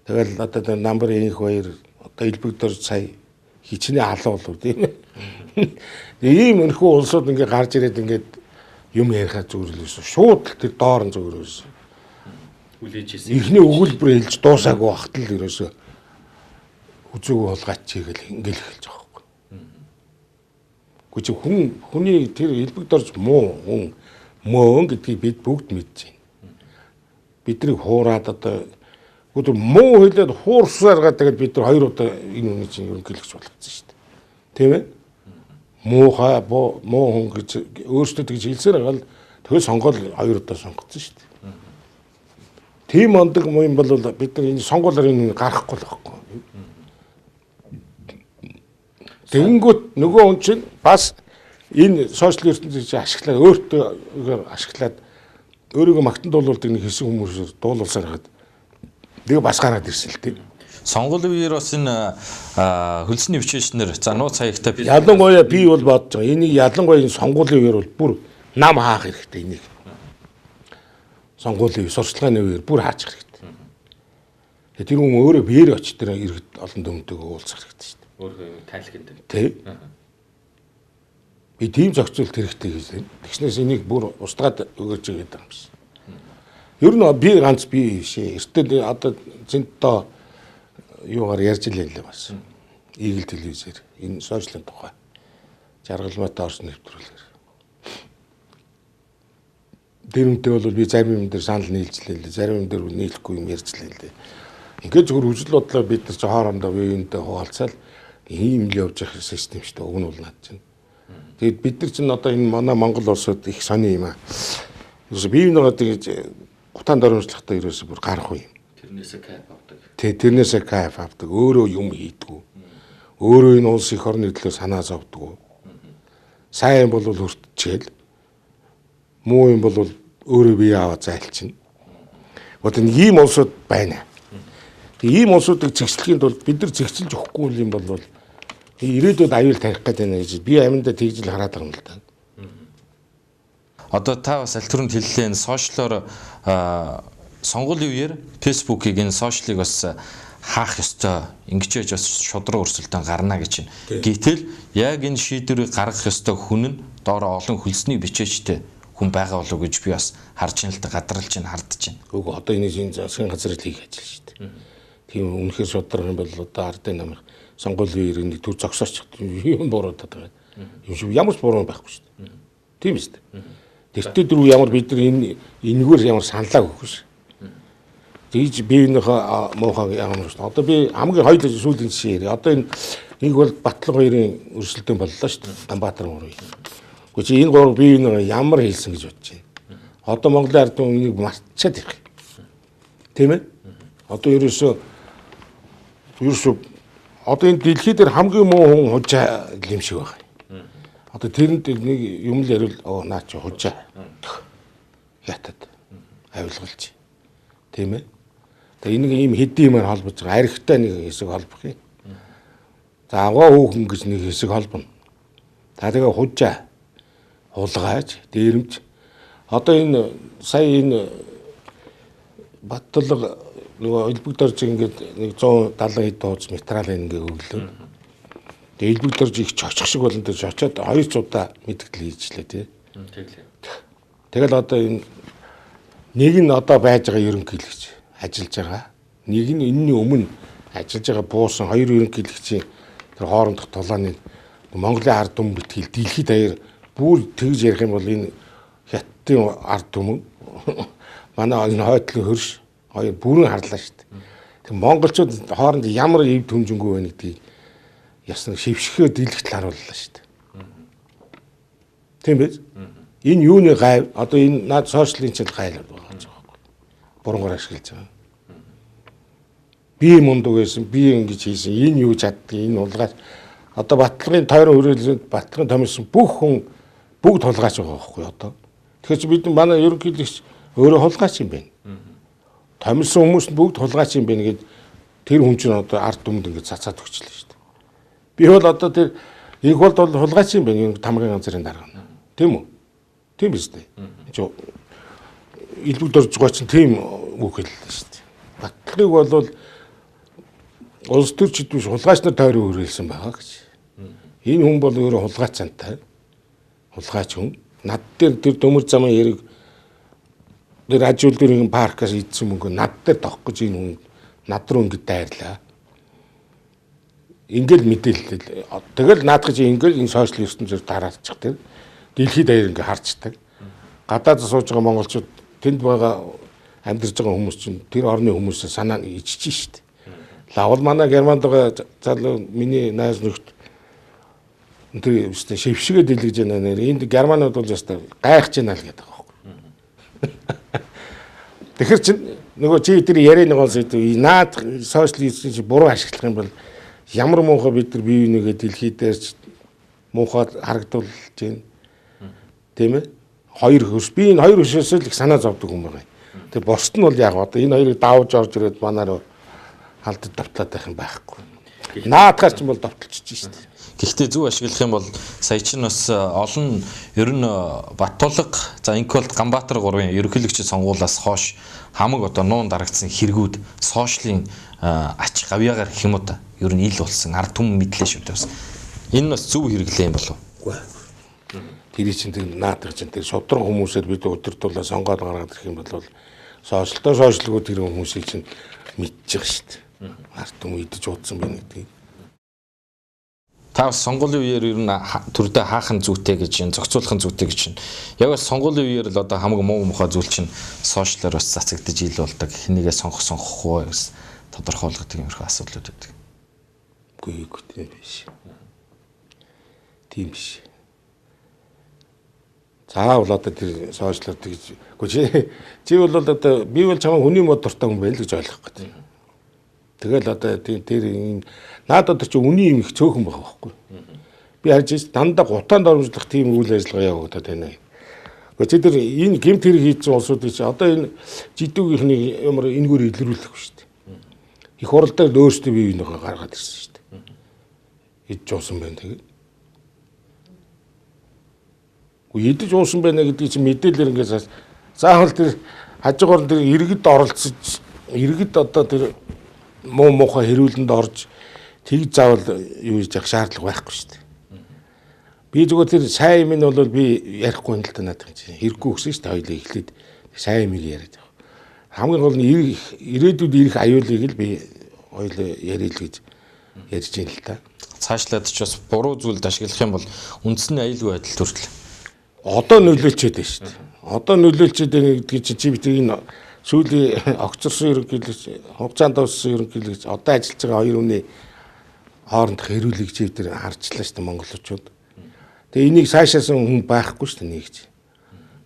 тэгэл одоо намбар инх баяр одоо Элбэгдэр сая хичнээн алуу болов тийм ээ. Ийм өнхөө улсууд ингээ гарч ирээд ингээд юм ярихаа зүгээр л байсан. Шууд тэр доор нь зүгээр байсан. Хүлээжсэн. Эхний өгүүлбэр хэлж дуусаагүй багт л ерөөсөө үзүүг болгаач чигээл ингээл эхэлж байгаа байхгүй. Гэхдээ чи хүний тэр Элбэгдэрч муу хүн мөн гэдгийг бид бүгд мэдж байна. Биднийг хуураад одоо өдөр муу хэлээд хуурсааргаа тэгээд бид нар 2 удаа энэ үний чинь ерөнхийлөгч болгоцсон шүү дээ. Тийм ээ? Муухай муу хүн гэж өөрсдөө тэгж хэлсээр байгаа л тэгээд сонгол 2 удаа сонгоцсон шүү дээ. Тийм ондог юм бол бид нар энэ сонгуулаар энэ гарахгүй л байхгүй. Тэгэнгүүт нөгөө хүн чинь бас энэ сошиал ертөнцийг ашиглаад өөртөө ашиглаад өөрийгөө магтан дуулуулдаг нэг хэсэг хүмүүсээр дуулуулсаар хагаад тэгээ бас гараад ирсэн л тийм. Сонгуулийн үеэр бас энэ хөлсний бичээчнэр за нууц хаягтай ялангуяа би бол бодож байгаа. Энийг ялангуяа сонгуулийн үеэр бол бүр нам хаах хэрэгтэй энийг. Сонгуулийн сурчлагын үеэр бүр хаачих хэрэгтэй. Тэр хүн өөрөө биеэр очиж тэр иргэд олон дүмтэйг уулзах хэрэгтэй шүү дээ. Өөрөө тайлханд. Тэ. Би тийм зохицуулт хэрэгтэй гэж байна. Тэгснээс энийг бүр устгаад өгөөж игээд байгаа юм шиг. Ер нь би ганц би шээ. Эртэл одоо зэнтөө юугаар ярьж л байлаа бас. Игэл телевизээр энэ сошиалын тухай. Жаргалмаатай орсон нэвтрүүлгээр. Дэрэмтэй бол би зарим юм дээр санал нийлжлээ л. Зарим юм дээр нийлэхгүй юм ярьжлээ л. Ингээд зөвхөн хүчил бодлоо бид нар ч хоорондоо биеинтэй хуваалцаал ийм л явж явах систем шүү дээ. Уг нь бол наад чинь. Тэгэд бид нар чинь одоо энэ манай Монгол улсад их сони юм аа. Ерөөсө бие биенээ тэгж гутаанд оромжлохтой ерөөсө бүр гарахгүй юм. Тэрнээсээ кайф авдаг. Тэрнээсээ кайф авдаг. Өөрөө юм хийдгүү. Өөрөө энэ улс их орны төлөө санаа зовдгүү. Сайн бол хүртчихэл. Муу юм бол өөрөө бие аваад зайлчна. Вот энэ ийм улсууд байна. Тэгээ ийм улсуудыг зэгцлэхийн тулд бид нар зэгцэлж өгөхгүй юм бол ирээдүйд аюул тарих гэдэг нь гэж би аминдаа тэгж л хараад байгаа юм л да. Одоо та бас аль түрүүнд хэллээ энэ сошиалоор сонгуулийн үеэр фэйсбүүкийг энэ сошиалыг бас хаах ёстой ингэж яж бас шудраг өрсөлдөөн гарна гэж байна. Гэтэл яг энэ шийдвэрийг гаргах ёстой хүн нь доороо олон хөлсний бичээчтэй хүн байгаа болов уу гэж би бас харж ин л та гадралж ин хардж байна. Үгүй одоо энэ шинэ засгийн газрыг хийх ажил шүү дээ. Тийм үнэхээр шудраг юм бол одоо ардын намын сонгуулийн үеэр нэг төр зогсооч юм буураад байгаа. Юм шиг ямар ч буруу байхгүй шүү дээ. Тийм шүү дээ. Тэртээ дөрөв ямар бид нар энэгээр ямар саналаа өгөх шүү. Тэгж биенийхээ муухайг ямар шүү. Одоо би хамгийн хоёул сүүлийн жишээ ярив. Одоо энэ нэг бол Батлан хоёрын өрсөлдөөн боллоо шүү дээ. Ганбаатар мөрөө. Гэхдээ чи энэ гурав биенийгээ ямар хийсэн гэж бодож байна. Одоо Монголын ард түмэн энийг мартчихад ирэх. Тийм ээ? Одоо ерөөсөө одоо энэ дэлхий дээр хамгийн муу хүн хужаа юм шиг байна. Одоо тэрэнд нэг юм л ярил наа чи хужаа. Ятад авилгалж. Тийм ээ? Тэгээ энийг ийм хэдийн юмар холбож байгаа. Архитай нэг хэсэг холбох юм. За агуу хүүхэн гэж нэг хэсэг холбоно. Та тэгээ хужаа хулгайж, дээрэмж. Одоо энэ сая энэ Батлаг нөгөө элбэгдэрж ингээд нэг 170 хэд дууц материал ингээ өглөө. Тэгээ элбэгдэрж их чочих шиг болон тэр очоод 2 удаа мэдгдэл хийжлээ тий. Тэгэл одоо энэ нэг нь одоо байж байгаа ерөнхийлөгч ажиллаж байгаа. Нэг нь энэний өмнө ажиллаж байгаа буусан хоёр ерөнхийлөгчийн тэр хоорондох тулааны Монголын ард түмэн битгий дэлхийд даяар бүр тэгж ярих юм бол энэ хятадын ард түмэн манай энэ хойтлын хөрш хоёр бүрэн харлаа шүү дээ. Тэг монголчууд хооронд ямар эв түнжингүй байна гэдгийг ясна шившгөө дэлгэт харууллаа шүү дээ. Тийм биз? Энэ юуны гайв одоо энэ наад сошиалын чил гайлаад байгаа юм байна. Бурангаар ашиглаж байгаа. Би мундаг байсан, би ингэж хийсэн, энэ юу чаддаг, энэ улгаач одоо Батлагын тойрон хөрөөлөнд Батлагын томилсон бүх хүн бүгд хулгайч байгаа байхгүй одоо. Тэгэхээр бид манай ерөнхийлөгч өөрөө хулгайч юм байна. Томилсон хүмүүс нь бүгд хулгайч юм байна гэд тэр хүн чинь одоо ард түмэнд ингэ цацаад өгчлээ шүү дээ. Би бол одоо тэр их бол хулгайч юм байна тамгын ганцрын дарга. Тийм үү? Тийм биз дээ. Илбэг дөрж байгаа чинь тийм үг хэллээ шүү дээ. Батлагыг бол улс төрчид биш хулгайч нар тойрон хөрөөлсөн байгаа гэж. Энэ хүн бол өөрөө хулгайчантай. Хулгайч хүн. Над дээр тэр дөмөр замын яриг тэр ажил дөрийн паркаас идсэн мөнгө над дээр тох гэж энэ хүн над руу ингэ дайрлаа. Ингээл мэдээлэл. Тэгэл наадах чи ингээл энэ сошиал ертөнцөөр дараалчих тэр дэлхийд даяар ингэ харцдаг. Гадаад сууж байгаа монголчууд тэнд байгаа амьдарч байгаа хүмүүс чинь тэр орны хүмүүсээ санаа нь ичж штт. Лавл манай Германд байгаа залуу миний найз нөхд тэр өстэй шившгээ дэлгэж байна нэр. Энд германууд бол ястаа гайхаж байна л гэдэг байгаа байхгүй. Тэгэхээр чи нөгөө чи тэр яриа нэг бол наад сошиализм чи буруу ашиглах юм бол ямар муухай бид нар бие бинийгээ дэлхий дээрч муухай харагдуулж байна. Тийм ээ? Хоёр хөрш би энэ хоёр хөршөөс л их санаа зовдөг юм байна. Тэгээ босд нь бол яг одоо энэ хоёрыг давж орж ирээд манаар алдад давтлаад байх юм байхгүй. Наадгаар ч юм бол давталчихж штэ. Гэхдээ зөв ашиглах юм бол сая чинь бас олон ер нь Баттулга, за Инколд Ганбаатар 3-ын ерөнхийлөгчд сонгуулиас хойш хамаг одоо нуун дарагдсан хэрэгүүд сошиалын ач гавьяагаар гэх юм уу та ер нь ил болсон ард түмэн мэдлээ шүү дээ бас. Энэ бас зөв хэрэглээ юм болов уу? Тэр чинь тэр наадах чинь тэр шудраг хүмүүсээр бид өдөртүүлээ сонгоод гаргаад ирэх юм бол сошиалгүй тэр хүмүүсийг чинь мэдчих шүү дээ. Ард түмэн идэж уудсан байна гэдгийг. Та сонгуулийн үеэр ер нь төрдөө хаахын зүйтэй гэж юм, зохицуулахын зүйтэй гэж юм. Яг бас сонгуулийн үеэр л одоо хамаг муу мухай зүйл чинь сошиалаар бас цацагдж ил болдог. Хэнийгээ сонгохгүй гэсэн тодорхойлгодог юмрхүү асуудлууд байдаг. Үгүй тийм биш. Тийм биш. Заавал одоо тэр сошиалар гэж. Үгүй чи бол одоо би бол чамаа хүний мод дуртай хүн байл гэж ойлгох гэдэг. Тэгэл одоо тэр надад чи үний юм их цөөхөн байгаа байхгүй. Би харж дандаа гутаанд оромжлох тийм үйл ажиллагаа явагдаад байна. Гэхдээ тэр энэ гэмт хэрэг хийсэн улсуудыг чи одоо энэ жидүүгийнхний ямар энэгээр илрүүлэхгүй шүү дээ. Их хурал дээр өөрсдөө бие биенийхээ гаргаад ирсэн шүү дээ. Идж уусан байна тэгээд. Идж уусан байна гэдгийг чи мэдээлэл ингээс заавал тэр хажуугаар тэр иргэд оролцож иргэд одоо тэр муу мухай хэрүүлэнд орж тэг заавал юу хийж явах шаардлага байхгүй шүү дээ. Би зүгээр тэр сайн юм нь бол би ярихгүй юм л да надад чинь хэрэггүй гэсэн шүү дээ. Хоёулаа эхлээд сайн юмыг яриад байгаа. Хамгийн гол нь ирээдүйд ирэх аюулыг л би хоёулаа ярил гэж ярьж байна л да. Цаашлаад ч бас буруу зүйлд ашиглах юм бол үндэсний аюулгүй байдал төрөл. Одоо нөлөөлчихэд байна шүү дээ. Одоо нөлөөлчихэд байна гэдгийг чи бид энэ сүүлийн огцорсон ерөнхийлөгч хугацаанд дууссан ерөнхийлөгч одоо ажиллаж байгаа хоёр хүний хоорондох хэрүүлийг чи тэр харчлаа шүү дээ монголчууд. Тэгээ энийг сайшаасан хүн байхгүй шүү дээ нэгж.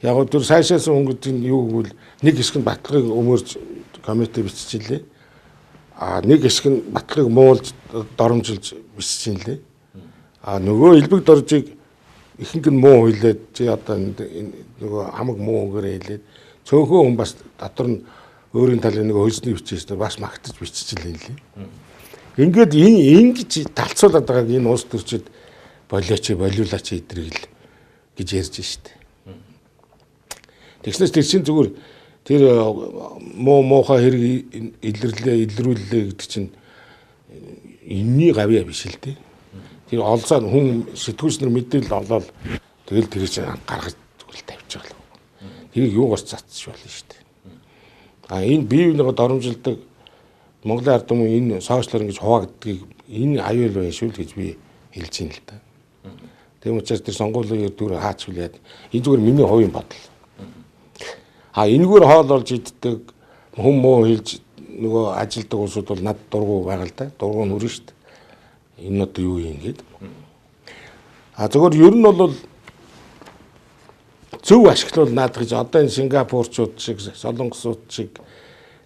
Яг гоо тэр сайшаасан хүн гэдэг нь юу гэвэл нэг хэсэг нь батлагыг өмөрж коммент биччихлээ. Нэг хэсэг нь батлагыг муулж доромжилж биччихлээ. Нөгөө элбэг доржийг ихэнх нь муу хэлээд чи одоо нөгөө хамаг муу үгээр хэлээд цөөхөн хүн бас дотор нь өөрийн талын нэг хөлсний бичээстэй бас магтаж биччихлээ лээ. Ингээд ингэж талцуулаад байгааг энэ уус төрчид болиулаач идрийг л гэж ярьж штэ. Тэгснээс тэр чинь зүгээр тэр муухай хэрэг илрүүлээ гэдэг чинь энэний гавьяа биш л дээ. Тэр олзоо хүн сэтгүүлчнэр мэдээлэл олоод тэгэл тэр чинь гаргаж зүгээр тавьж байгаа. Тэрийг юугаар цацж болно шүү дээ. Энэ бие биенийгээ доромжилдог Монголын ард түмэн энэ сошиалор ингэж хуваагддгийг энэ аюул байна шүү л гэж би хэлж байна л да. Тийм учраас тэр сонгуулийн дүр хаач хүлээд энэ зүгээр миний хувийн бодол. Энэгээр хоол олж иддэг хүм муу хэлж нөгөө ажилдаг улсууд бол над дургу байгаа л да. Дургу нүрэн шүү дээ. Энэ одоо юу юм гээд. Зөвхөн ер нь бол зөв ашиглал наадах гэж одоо энэ Сингапурчууд шиг, Солонгосууд шиг,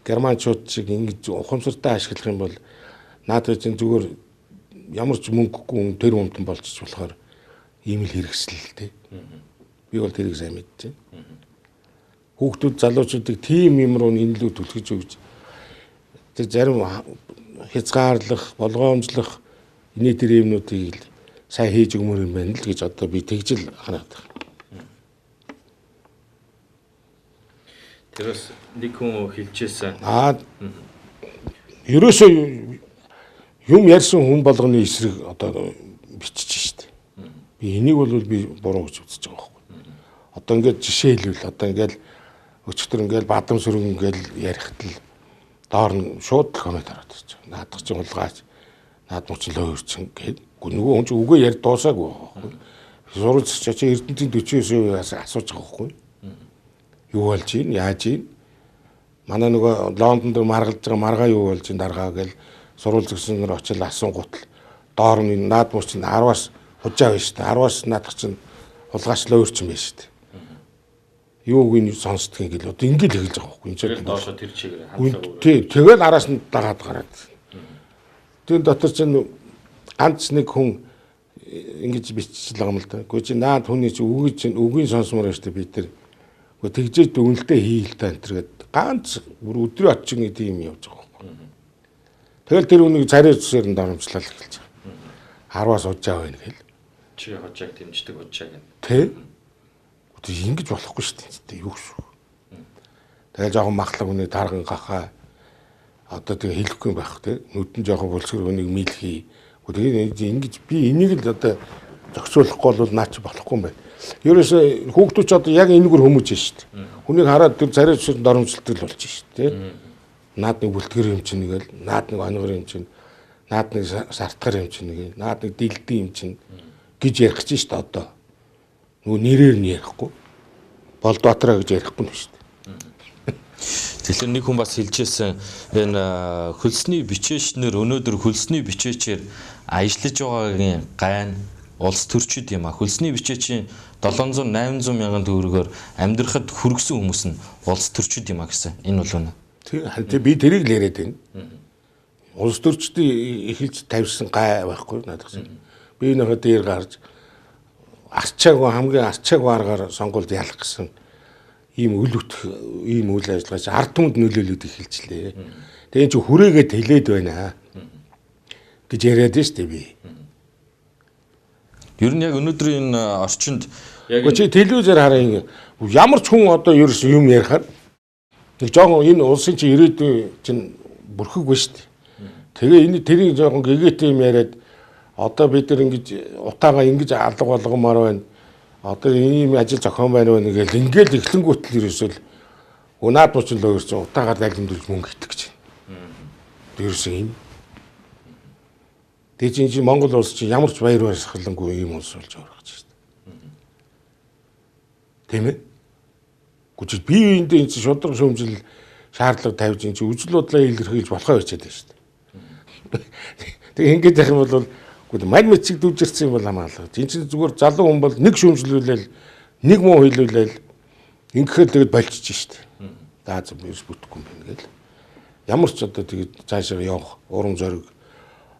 Германчууд шиг ингэж ухамсартай ашиглах юм бол наадах чинь зүгээр ямар ч мөнгөгүй тэр хүмтэн болчих болохоор ийм л хэрэгслэлтэй. Би бол тэрийг сайн мэдэж байна. Хүүхдүүд залуучуудыг тийм юм руу инлүү түлхэж өгч тэр зарим хязгаарлах, болгоомжлох энэ тэр юмнуудыг л сайн хийж өгмөр юм байна л гэж одоо би тэгж л хараад байна. Тэрс нэг хүн хэлжсэн. Ерөөсөө юм ярьсан хүн болгоны эсрэг одоо бичиж штэ. Би энийг бол би буруу гэж үзэж байгаа байхгүй. Одоо ингээд жишээ хэлвэл одоо ингээд өчтөр ингээд бадам сүрэн ингээд ярихт л доор нь шууд коммент хараад ирж байгаа. Наадах чинь улгаач наад мөчлөө өрчин гээд нөгөө хүн чинь үгээ ярь дуусаагүй байхгүй. Суралц чи Эрдэнэтийн 49%-аас асууж байгаа байхгүй. Юу болж ийн яаж ийн манай нөгөө Лондон дээр маргалж байгаа маргаа юу болж ийн даргаа гэл сурвалж гиснээр очил асуунгууд л доор нь наад мөр чинь 10-аас хужаа байна шүү дээ 10-аас наадах чинь хулгаачлаа өөрчм байна шүү дээ юуг нь сонсдгийг гэл одоо ингэ л хэлж байгаа байхгүй энэ ч доошо тэр чигээр хандсаа тий тэгэл араас нь дагаад гараад тэр дотор чинь ганц нэг хүн ингэж биччихэл байгаа юм л да үгүй чи наад хүний чи үгийн сонсомоор шүү дээ бид тэр тэгжээд дүнэлтээ хийл та энэ төргээд ганц бүр өдрөө очих нэг тийм явж байгаа байхгүй. Тэгэл тэр үнийг царай зүсээр нь доромжлол эхэлж байгаа. 10-аас удаа байна гэл. Чи хожааг дэмждэг удаа гэнэ. Тэ? Тэг ингэж болохгүй шүү дээ. Юу шүү. Тэгэл жоохон махлаг хүний тарган гахаа одоо тэг хэлэхгүй байх те. Нүдэн жоохон болсгөр хүнийг мэлхий. Тэгээд ингэж би энийг л одоо зохицуулахгүй бол наа чи болохгүй юм байна. Ерөөсөө хүүхдүүд ч одоо яг энэгээр хүмүүж шүү дээ. Хүнийг хараад тэр царай зүсээр доромжилтал болж шүү дээ. Наад нэг бүлтгэр юм чинь нэгэл, наад нэг онгор юм чинь, наад нэг сартгар юм чинь нэг, наад нэг дэлдэн юм чинь гэж ярих гэж шүү дээ одоо. Нөгөө нэрээр нь ярихгүй. Болдбаатараа гэж ярихгүй нь шүү дээ. Тэгэхээр нэг хүн бас хэлжсэн энэ хөлсний бичээчнэр өнөөдөр хөлсний бичээчээр ажиллаж байгаагийн гайн улс төрчид юм а. Хөлсний бичээчийн 700-800 мянган төгрөгөөр амьдрахад хүргэсэн хүмүүс нь улс төрчид юм а гэсэн. Энэ бол үнэ. Тэг би тэрийг л яриад байна. Улс төрчдийн эхэлж тавьсан гай байхгүй надад гэсэн. Би нөхөд дээр гарч хамгийн арчаагүй аргаар сонгуульд ялах гэсэн ийм үйл ажиллагаа ард түмэнд нөлөөлөд эхэлжлээ. Тэгээ чи хүрээгээд хэлээд байна гэж яриад нь шүү дээ би. Ер нь яг өнөөдрийн орчинд яг чи телевизээр хараа ямар ч хүн одоо ерөөс юм ярихаар нэг жоохон энэ улсын чи ирээдүйн чинь бүрхэггүй шүү дээ. Тэгээ энэ тэрийг жоохон гэгээтэй юм яриад одоо бид нар ингэж утаагаа ингэж алга болгомоор байна. Одоо ийм ажил зохион байна гэл ингээл эхлэнгүүтэл ерөөсөө унаад мууч л өөрсөн утаагаар дайлимдуулж мөнгө итгэх гэж байна. Ерөөсөө юм. Тэгээ чи Монгол улс чи ямар ч баяр баясгалангүй ийм улс болж байгаа гэж байна. Тийм ээ. Гүчил бие биендээ энэ шудраг шөмжил шаардлага тавьж энэ үжил бодлоо илэрхийлж болохоо хичээд байна шүү дээ. Тэгээ ингэж явах юм бол мань мэцэг дүүжирсэн юм бол хамаалаа. Энэ чинь зүгээр залуу хүн бол нэг шөмжлүүлээл нэг муу хэлүүлээл ингэхээр тэгээд болчих шүү дээ. Даа зөв ерс бүтэхгүй юм байна гэл. Ямар ч одоо тэгээд цаашаа явах урам зориг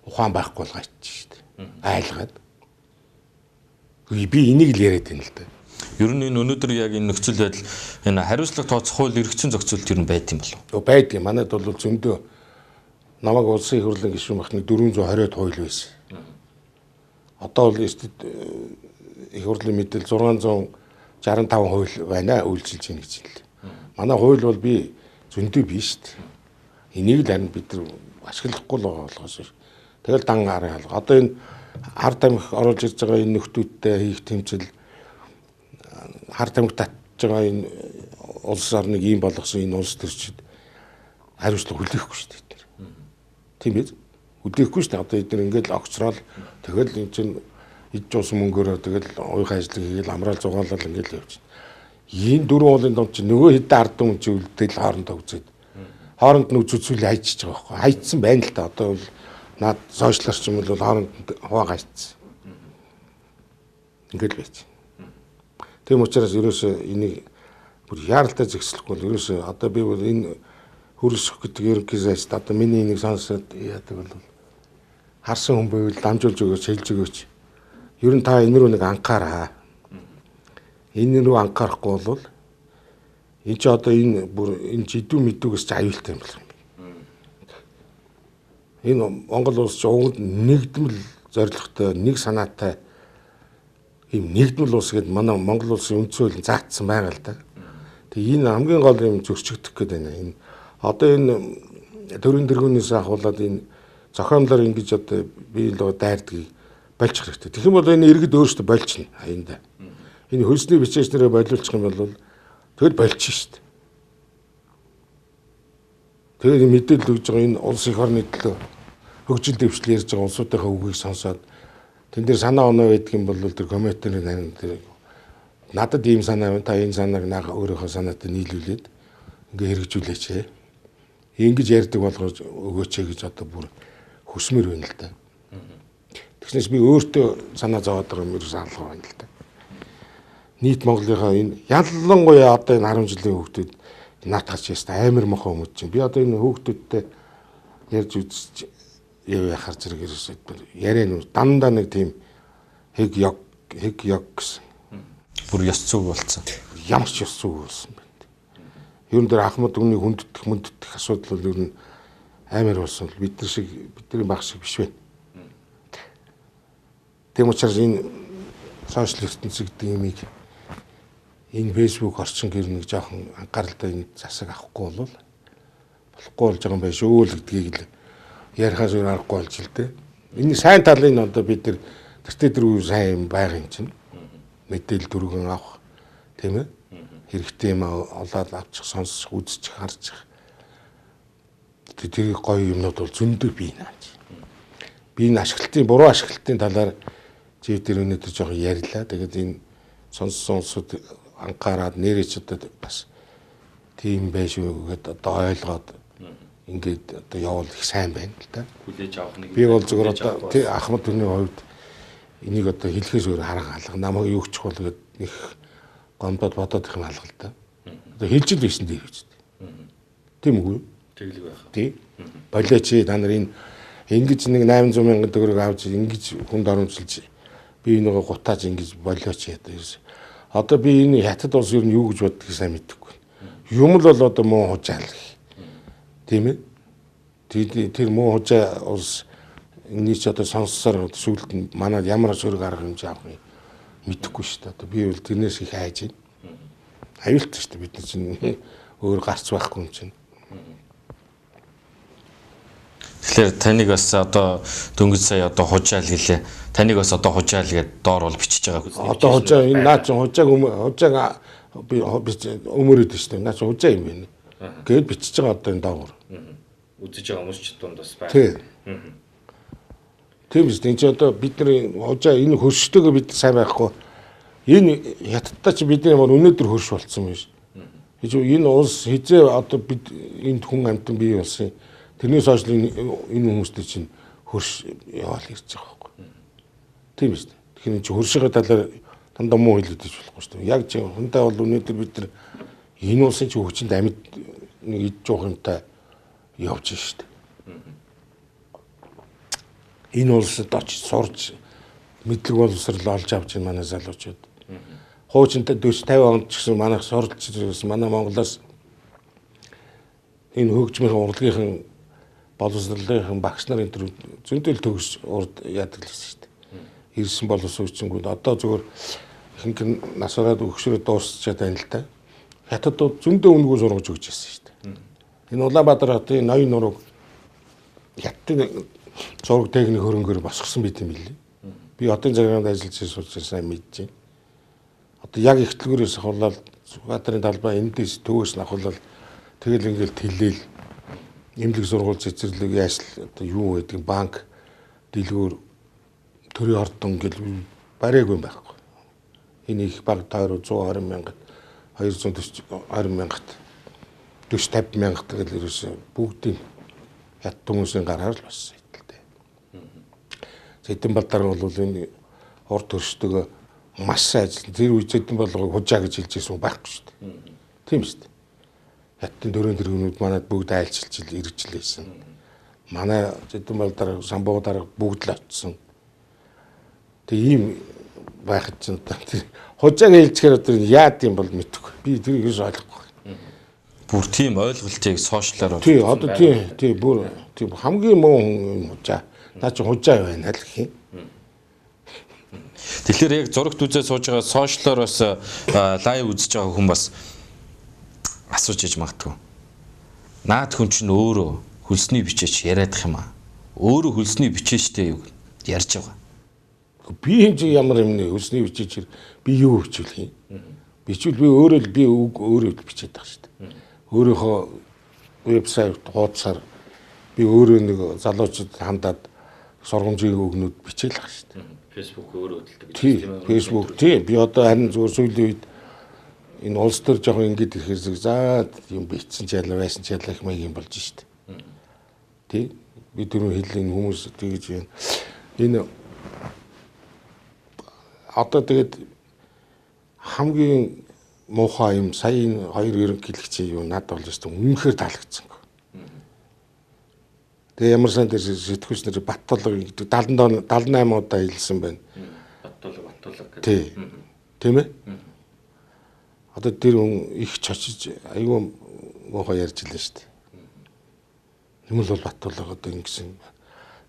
ухаан байхгүй бол гайчих шүү дээ. Айлгаад. Би энийг л яриад байна л да. Ер нь энэ өнөөдөр яг энэ нөхцөл байдал энэ хариуцлага тооцох хууль эргэцэн зохицуулт ер нь байд юм болов? Байд юм. Манайд бол зөндөө намайг улсын их хурлын гишүүн багтны 420-д хууль байсан. Одоо бол их хурлын мэдээлэл 665 хууль байна үйлчилж байна гэж хэллээ. Манай хууль бол би зөндөө биш шүү дээ. Энийг л харин бид нар ашиглахгүй л байгаа болохоос. Тэгэл дан арын хаалга. Одоо энэ ард тамхи оруулж ирж байгаа энэ нөхдүүдтэй хийх тэмцэл ард тамхи татж байгаа энэ улс орныг ийм болгосон энэ улс төрчид хариуцлага хүлээхгүй шүү дээ. Тийм биз? Хүлээхгүй шүү дээ. Одоо эдгээр ингээд огцрол тэгэл энэ чинь идж уусан мөнгөөрөө тэгэл уйхан ажил хийгээл амраал зугаалал ингээд л явчихна. Энэ дөрвөн уулын донд чинь нөгөө хэдэн ард түмэн чи үлдээл хоорондоо үзээд хооронд нь үзүүлэл хайчиж байгаа байхгүй. Хайцсан байна л та. Одоо бол наад сошиалч юм бол хооронд хуваа хайцсан. Ингээд л байж. Тийм учраас ерөөсөө энийг бүр яаралтай зэгслэхгүй бол ерөөсөө одоо би бол энэ хөрсөх гэдэг ерөнхий сайд одоо миний энийг сонсоод яадаг бол харсан хүн байвал дамжуулж өгөөч хэлж өгөөч. Ер нь та энэ рүү нэг анхаараа. Энэ рүү анхаарахгүй бол энэ ч одоо энэ бүр энэ жидүү мэдүүгээс ч аюултай юм байна. Энэ Монгол улс ч угд нэгдмэл зорилготой нэг санаатай ийм нэгдмэл улс гэдэг манай Монгол улсын үндсөөл заагдсан байгаа л да. Тэгээ энэ хамгийн гол юм зөрчигдөх гээд байна. Энэ одоо энэ төрийн тэргүүнээс ахуулаад энэ зохиомлоор ингэж одоо бие л дайрдгийг болчих хэрэгтэй. Тэгэх юм бол энэ иргэд өөрсдөө болчихно аяанда. Энэ хөлсний бичээчнэрээ болиулчих юм бол тэгэл болчих шүү дээ. Тэгээд мэдээлэл өгж байгаа энэ улс их орны төлөө хөгжил дэвшил ярьж байгаа улсуудынхаа үгийг сонсоод тэн дээр санаа оноо байдаг юм бол тэр комментээр надад ийм санаа байна. Та энэ санааг өөрийнхөө санаатай нийлүүлээд ингээ хэрэгжүүлээч. Ингэж ярьдаг болгож өгөөч гэж одоо бүр хүсмээр байна л да. Тэгснээс би өөртөө санаа зовоод байгаа юм ерөөс алга байна л да. Нийт Монголынхаа энэ ялангуяа одоо энэ 10 жилийн хүүхдүүд наатгач яста амар мохоо хүмүүс чинь би одоо энэ хүүхдүүдтэй ярьж үзэж яхаар зэрэг ерөөсөө яриа нүр дандаа нэг тийм хэг яг гэсэн бүр ёс зүг болцсон. Ямар ч ёс зүг болсон байна. Ер нь дээр ахмад өмнөний хүндэтгэх асуудал бол ер нь амар болсон бид нар шиг бидний баг шиг биш вэ. Тэм учраас энэ сошиал ертөнцийн гэдэг юмыг энэ фэйсбүүк орчин гэр нэг жоохон анхааралтай энэ засаг авахгүй бол болохгүй болж байгаа юм байна шүү л гэдгийг л ярихаас өөр аргагүй болж л дээ. Энэ сайн талын одоо бид нар тэртээ дөрөв сайн юм байгаа юм чинь мэдээлэл дөрвөн авах тийм ээ хэрэгтэй юм олоод авчих сонсох үзчих харж тэр гоё юмнууд бол зөндөө бий нааж. Би энэ ашиглалтын буруу ашиглалтын талаар чи тэр өнөөдөр жоохон ярьлаа. Тэгээд энэ сонссон улсууд анхаарад нэрээ ч одоо бас тийм байж шүү гэдээ одоо ойлгоод ингээд одоо явуул их сайн байна л да. Хүлээж авах нэг би бол зөвхөн одоо тий Ахмад төрний хувьд энийг одоо хэлхээс өөр харга алга намайг юу гчих бол гээд их гомдод бодоод их юм алга л да. Одоо хэлж л байсан дээр гэж. Тийм үгүй. тэглэг байх. Тий. Болооч та нар энэ ингэж нэг 800 мянган төгрөг авч ингэж хүнд оромжлж би нөгөө гутааж ингэж болооч ядаа. Одоо би энэ хятад улс юу гэж боддгийг сайн мэдэхгүй. Юм л бол одоо муу хужаал. Тийм ээ. Тэр муу хужаа улс энэ ч одоо сонссоор сүлд нь манад ямар сөрөг арга хэмжээ авах юм мэдэхгүй шүү дээ. Одоо би бол тэрнээс их хайж байна. Аюултай шүү дээ бид нар чинь өөр гарц байхгүй юм чинь. Тэгэхээр таныг бас одоо дөнгөж сая одоо хужаал гэлээ. Таныг бас одоо хужаал гэдээ доор бол бичиж байгаа. Одоо хужаа энэ наа чи хужааг би өмөрөөд шүү дээ. Наа чи хужаа юм байна. Гээд бичиж байгаа одоо энэ доогор. Үзэж байгаа хүмүүс ч дунд бас байна. Тий. Тийм шүү дээ. Энд чи одоо бидний хужаа энэ хөрштэйгээ бид сайн байхгүй. Энэ хятадтай чи бидний ямар өнөөдөр хөрш болцсон юм биш. Энэ улс хизээ одоо бид энд хүн амтан бий болсон. Тэрнээс хойш энэ хүмүүстэй чинь хөрш яваал ирж байгаа байхгүй. Тийм шүү дээ. Тэгэхээр чи хөршийнхээ талаар дандаа муу хэлээд иж болохгүй шүү дээ. Яг чи хүндээ бол өнөөдөр бид нар энэ улсын чи хүчинд амьд нэг иж жоох юмтай явж шүү дээ. Энэ улсад очиж сурж мэдлэг боловсрол олж авч байгаа манай залуучууд. Хуучинтай 40 50 онд ч гэсэн манайх сурч ирсэн манай Монголоос энэ хөгжмийн урлагийн боловсролын багш нар энэ төр зөндөл төгс урд яадаг л шүү дээ. Ирсэн боловсролчингууд одоо зөвхөн ихэнх насаараад өгшрөө дуусчаад байна л да. Хятадууд зөндөө өнгөө сургаж өгч ирсэн шүү дээ. Энэ Улаанбаатар хотын ноён нурууг хятадын зураг техник хөрөнгөөр босгосон байт юм билээ. Би хотын загварт ажиллаж сууж сайн мэдэж байна. Одоо яг ихтлгүүрээс ахуулаад Сүхбаатарын талбай эндээс төвөөс нь ахуулаад тэгэл ингээл тэлээл эмнэлэг сургууль цэцэрлэг яашл одоо юу гэдэг банк дэлгүүр төрийн ордон гэл барайгүй байхгүй. Энэ их баг тойроо 120 мянгат 220 мянгат 40 50 мянгат гэл ерөөсө бүгдийн ят хүмүүсийн гараар л болсон хэдэлтэй. Зэдэн Балдар бол энэ урд төрштөгөө маш сайн ажил. Тэр үе Зэдэн Балгарыг хужаа гэж хэлж байсан байхгүй шүү дээ. Тийм шүү дээ. Хятадын дөрөв тэргүүнүүд манад бүгд айлчилж ирж лээсэн. Манай Зэдэн Балдар самбуу дарга бүгд л очсон. Тэг ийм байхад ч тэр хужааг хэлчихээр одоо яад юм бол мэдэхгүй. Би тэрийг юус ойлгохгүй. Бүр тийм ойлголтыг сошиалаар тий одоо тий бүр тийм хамгийн муу хүн хужаа. Наа чи хужаа байна л гэх юм. Тэгэхээр яг зурагт үзээ сууж байгаа сошиалоор бас лайв үзэж байгаа хүн бас асууж иж магадгүй. Наад хүн чинь өөрөө хөлсний бичээч яриадах юм аа. Өөрөө хөлсний бичээчтэй юу ярьж байгаа. Би энэ ямар юм нэ хөлсний бичээчээр би юу хичүүлэх юм? Бичвэл би өөрөө л би өөрөө л бичээд байгаа шүү дээ. Өөрийнхөө вебсайт хуудасаар би өөрөө нэг залуучууд хандаад сургамжийн өгнүүд бичээл байгаа шүү дээ. Facebook өөрөө хөдөлдөг. Тий, Facebook тий. Би одоо харин зүгээр сүүлийн үед энэ улс төр жоохон ингэж ирэхээс за юм бичсэн ч ялаа байсан ч ялаа их маяг юм болж штт. Тий. Би түрүү хэллийн хүмүүс тэгж байна. Энэ одоо тэгээд хамгийн муухай юм сая энэ хоёр ерөнхийлөгчийн юу надад болж штт үнэхээр таалагдсан. Тэгээ ямар сан дээр сэтгүүлч нар Баттулга гэдэг 78 удаа хэлсэн байна. Баттулга гэдэг. Тий. Тийм ээ? Одоо тэр хүн их чочиж аюу муухай ярьж илээ шүү дээ. Нэмэл бол Баттулга одоо ингэсэн.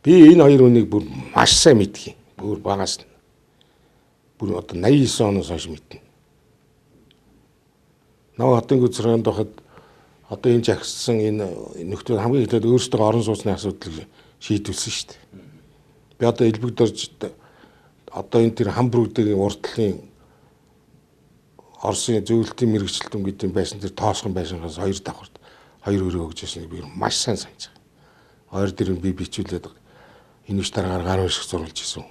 Би энэ хоёр хүнийг бүр маш сайн мэдгий. Бүр багаас нь. Бүр одоо 89 оноос хойш мэднэ. Наа хотын гүцрэнд байхад одоо энэ жагссан энэ нөхдөд хамгийн ихэд өөрсдөө орон сууцны асуудлыг шийдвэлсэн шүү дээ. Би одоо элбэгдэрж одоо энэ тэр Хамбургдгийн урдлын Оросын зөвлөлтийн мэрэгчлэлтэн гэдэг байсан тэр тоосхон байшингаас 2 давхарт 2 өрөө өгч ясныг би маш сайн санаж байгаа. Хоёр дээр би бичүүлээд энэ биш дараагаар гар уушиг зурулж исэн.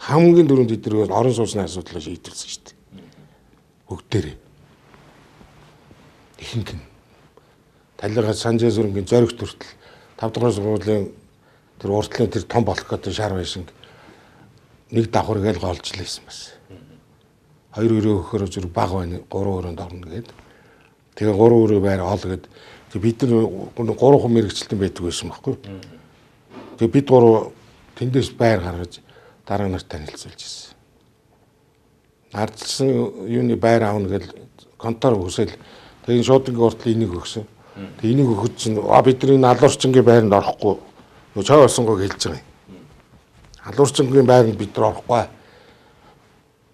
Хамгийн дөрөнд эдгээр орон сууцны асуудлыг шийдвэлсэн шүү дээ. Бүгдээрээ. Ихэнх нь Талигаас Санжаа зүрэнгийн зоригт хүртэл 5 дугаар сургуулийн тэр уртлын тэр том болох гэдэг шар байшинг нэг давхар гээл голж лээсэн бас. 2 өрөө өгөхөөр зүр баг байна 3 өрөөнд орно гээд. Тэгээ 3 өрөө байр ол гээд бид нар 3 хүн мэрэгчлэн байдаг байсан байхгүй. Тэгээ бид 3 тэндээс байр гаргаж дараа нарт танилцуулж ирсэн. Ардчсан юуны байр аавна гэж контор хүсэл тэгээ шуудангийн уртлын энийг өгсөн. Тэгээ энийг өгөхөд чинь бидний алуурчингийн байранд орохгүй. Нөө чой болсонгоо хэлж байгаа юм. Алуурчингийн байранд бид нар орохгүй.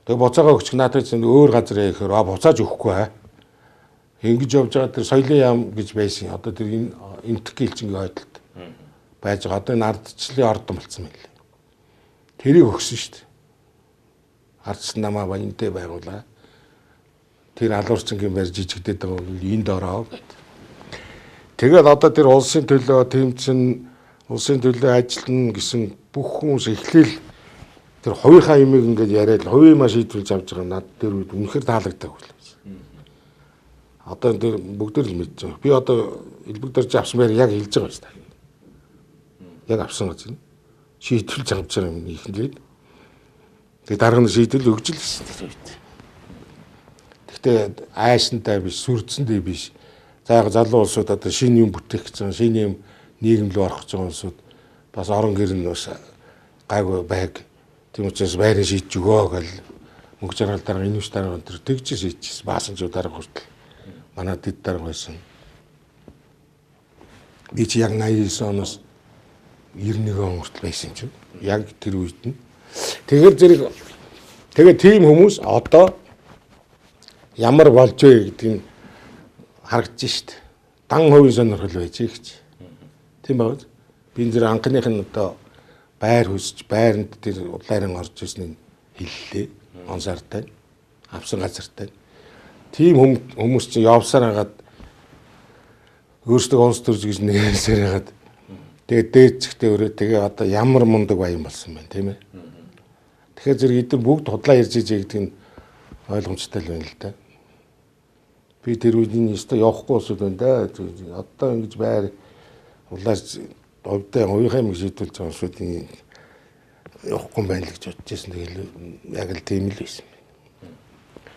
Тэгээ буцаага өгчих надад чинь өөр газар яа гэхээр буцааж өгөхгүй аа. Ингэж явж байгаа тэр соёлын яам гэж байсан. Одоо тэр энэ энтх гэлчингийн ойдолд байж байгаа. Одоо энэ ардчлалын ордон болсон байл. Тэрийг өгсөн шүү дээ. Ардчлал намаа баянтай байгуулаа. Тэр алуурчингийн байр жижигдээд байгаа бол энд ороо гэд. Тэгээд одоо тэр улсын төлөө тэмцэн улсын төлөө ажиллана гэсэн бүх хүмүүс эхлээл тэр хувийнхаа юмыг ингээд яриад хувийн маш шийдвэрж авч байгаа над тэр үед үнэхээр таалагддаг байлаа. Одоо тэр бүгд л мэдж байгаа. Би одоо элбэгдэрж авсан байр яг хэлж байгаа шүү дээ. Яг авсан гэж байна. Шийдвэрлж авч байгаа юм ихэнлээд. Тэгээ дарга нь шийдвэрлэл өгч л гэсэн тэр үед. Гэхдээ айшинтай биш, сүрдсэндээ биш. За яг залуу улсууд одоо шинэ юм бүтээх гэж байгаа, шинэ юм нийгэм рүү орох гэж байгаа улсууд бас орон гэр нь бас гайгүй байг. Тийм учраас байрыг шийдэж өгөө гэл мөнгө жаргал дарга энэ үш дарга тэр тэгж шийдчихсэн. Баасанчуу дарга хүртэл манай дэд дарга байсан. Би чи яг 89 оноос 91 он хүртэл байсан ч яг тэр үед нь. Тэгээд тийм хүмүүс одоо ямар болж вэ гэдгийг харагдаж шít. Дан хувийн сонирхол байж гэж. Тийм байна. Би энэ анхных нь одоо байр хүсч байранд тэр улаарын орж ирснийг хэллээ. Онсартай авсан газартай. Тийм хүмүүс чинь явсаар хагаад өөрсдөө онц төрж гэж нэрсээр хагаад тэгээд дээцхтэй өрөө тэгээ одоо ямар мундаг баян болсон байна тийм ээ. Тэгэхээр зэрэг эдгээр бүгд худлаа ярьж ижээ гэдэг нь ойлгомжтой л байна л да. Би тэр үед энэ өстө явахгүй усуд байна да. Одоо ингэж байр улаас хувийнхаа юм шийдүүлж байгаа усуудын явахгүй байна л гэж бодож байсан. Тэгэл яг л тийм л байсан.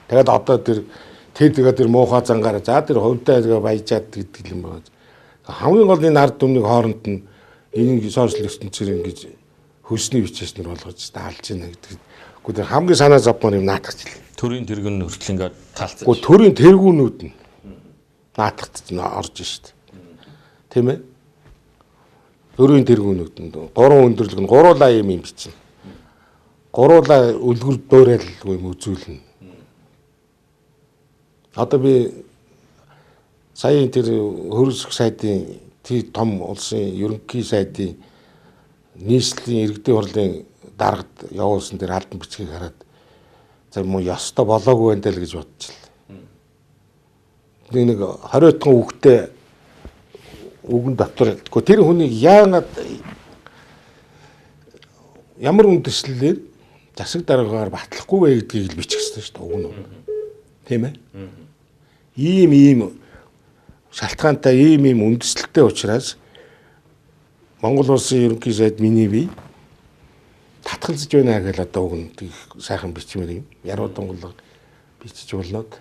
Тэгээд одоо тэр муухай зангаар за тэр хувьтай баяжаад гэдэг юм байна. Хамгийн гол энэ ард түмний хооронд нь энэ сошиал ертөнцийн ингэж хөлсний бичээс нэр болгож таалж байна гэдэг. Гэхдээ тэр хамгийн санаа зовмор юм наатагч л. Төрийн тэргүүн хүртэл ингээд таалцсан. Гэхдээ төрийн тэргүүнүүд нь наатагч орж шít. Тийм ээ? Төрийн тэргүүнүүд нь гурван өндөрлөг нь гуруулаа юм бичнэ. Гуруулаа үлгэр дуурайлгүй юм үзүүлнэ. Одоо би сая тэр хөрсөх сайдын том улсын ерөнхий сайдын нийслэлийн иргэдийн хурлын даргад явуулсан тэр албан бичгийг хараад за муу ёстой болоогүй байна даа л гэж бодчихлаа. Нэг 20 тон үгтэй үгэн дотор тэр хүнийг яагаад ямар үндэслэлээр засаг дараагаар батлахгүй вэ гэдгийг л бичих хэрэгтэй шүү дээ уг нь. Тийм ээ? Ийм шалтгаантай ийм үндэслэлтэй учраас Монгол улсын ерөнхий сайд миний бие татгалзаж байна гэж одоо уг нь сайхан бичмээр юм. Яруу дунгалга бичиж болоод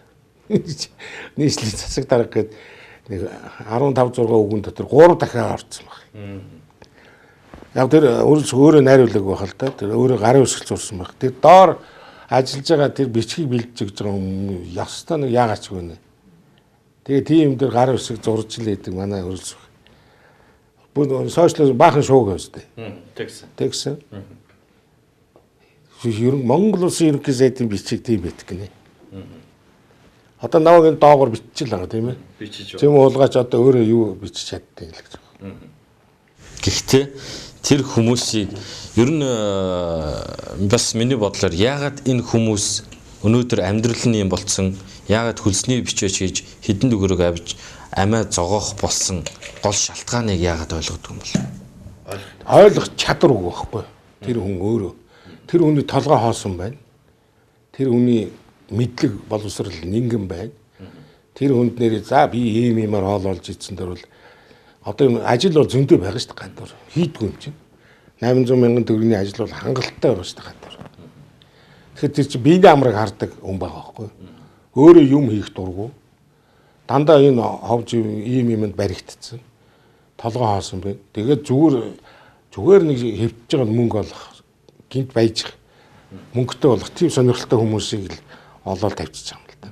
нийслэлийн засаг дарга гэдэг нэг 15 6 үгэн дотор 3 дахиад орсон баг. Яг тэр өөрөө найруулаг байх л да. Тэр өөрөө гарын үсгэл зурсан баг. Тэр доор ажиллаж байгаа тэр бичгийг бэлдэж байгаа юм. Ястаа нэг яагаад ч гэнэ. Тэгээ тийм дээр гар үсэг зурж л идэг манай хөрөлцөх. Бүр сошиал баахан шууг өстэй. Тэгсэн. Ер нь Монгол улсын ерөнхий сайдын бичиг тийм байдаг гинэ. Одоо наваг доогоор бичиж л байгаа тийм ээ. Тийм уулгаач одоо өөрөө юу бичиж чаддаг л гэж байна. Гэхдээ тэр хүмүүсийг ер нь бас миний бодлоор яагаад энэ хүмүүс өнөөдөр амьдрал нь юм болцсон, яагаад хөлсний бичээч хийж хідэн дүгөрөг авч амиа зогоох болсон гол шалтгааныг яагаад ойлгодог юм бол? Ойлгох чадваргүй байхгүй. Тэр хүн өөрөө тэр хүний толгой хоосон байна. Тэр хүний мэдлэг боловсрал нингэн байна. Тэр хүнд нэр за би иймээр хоол олж идсэн дэр бол одоо ажил бол зөндөө байгаа шүү дээ гадуур. Хийдгүй юм чинь. 800 мянган төгрөгийн ажил бол хангалттай байгаа шүү дээ гадуур. Тэгэхээр тэр чинь биений амрыг хардаг хүн байгаа байхгүй. Өөрөө юм хийх дурггүй. Дандаа энэ ховж ийм юмд баригдсан. Толгой хоосон байна. Тэгээд зүгээр нэг хэвтэж байгаа мөнгө олох, гинт баяжих, мөнгөтэй болох тийм сонирхолтой хүмүүсийг л олоод тавьчихж байгаа юм л да.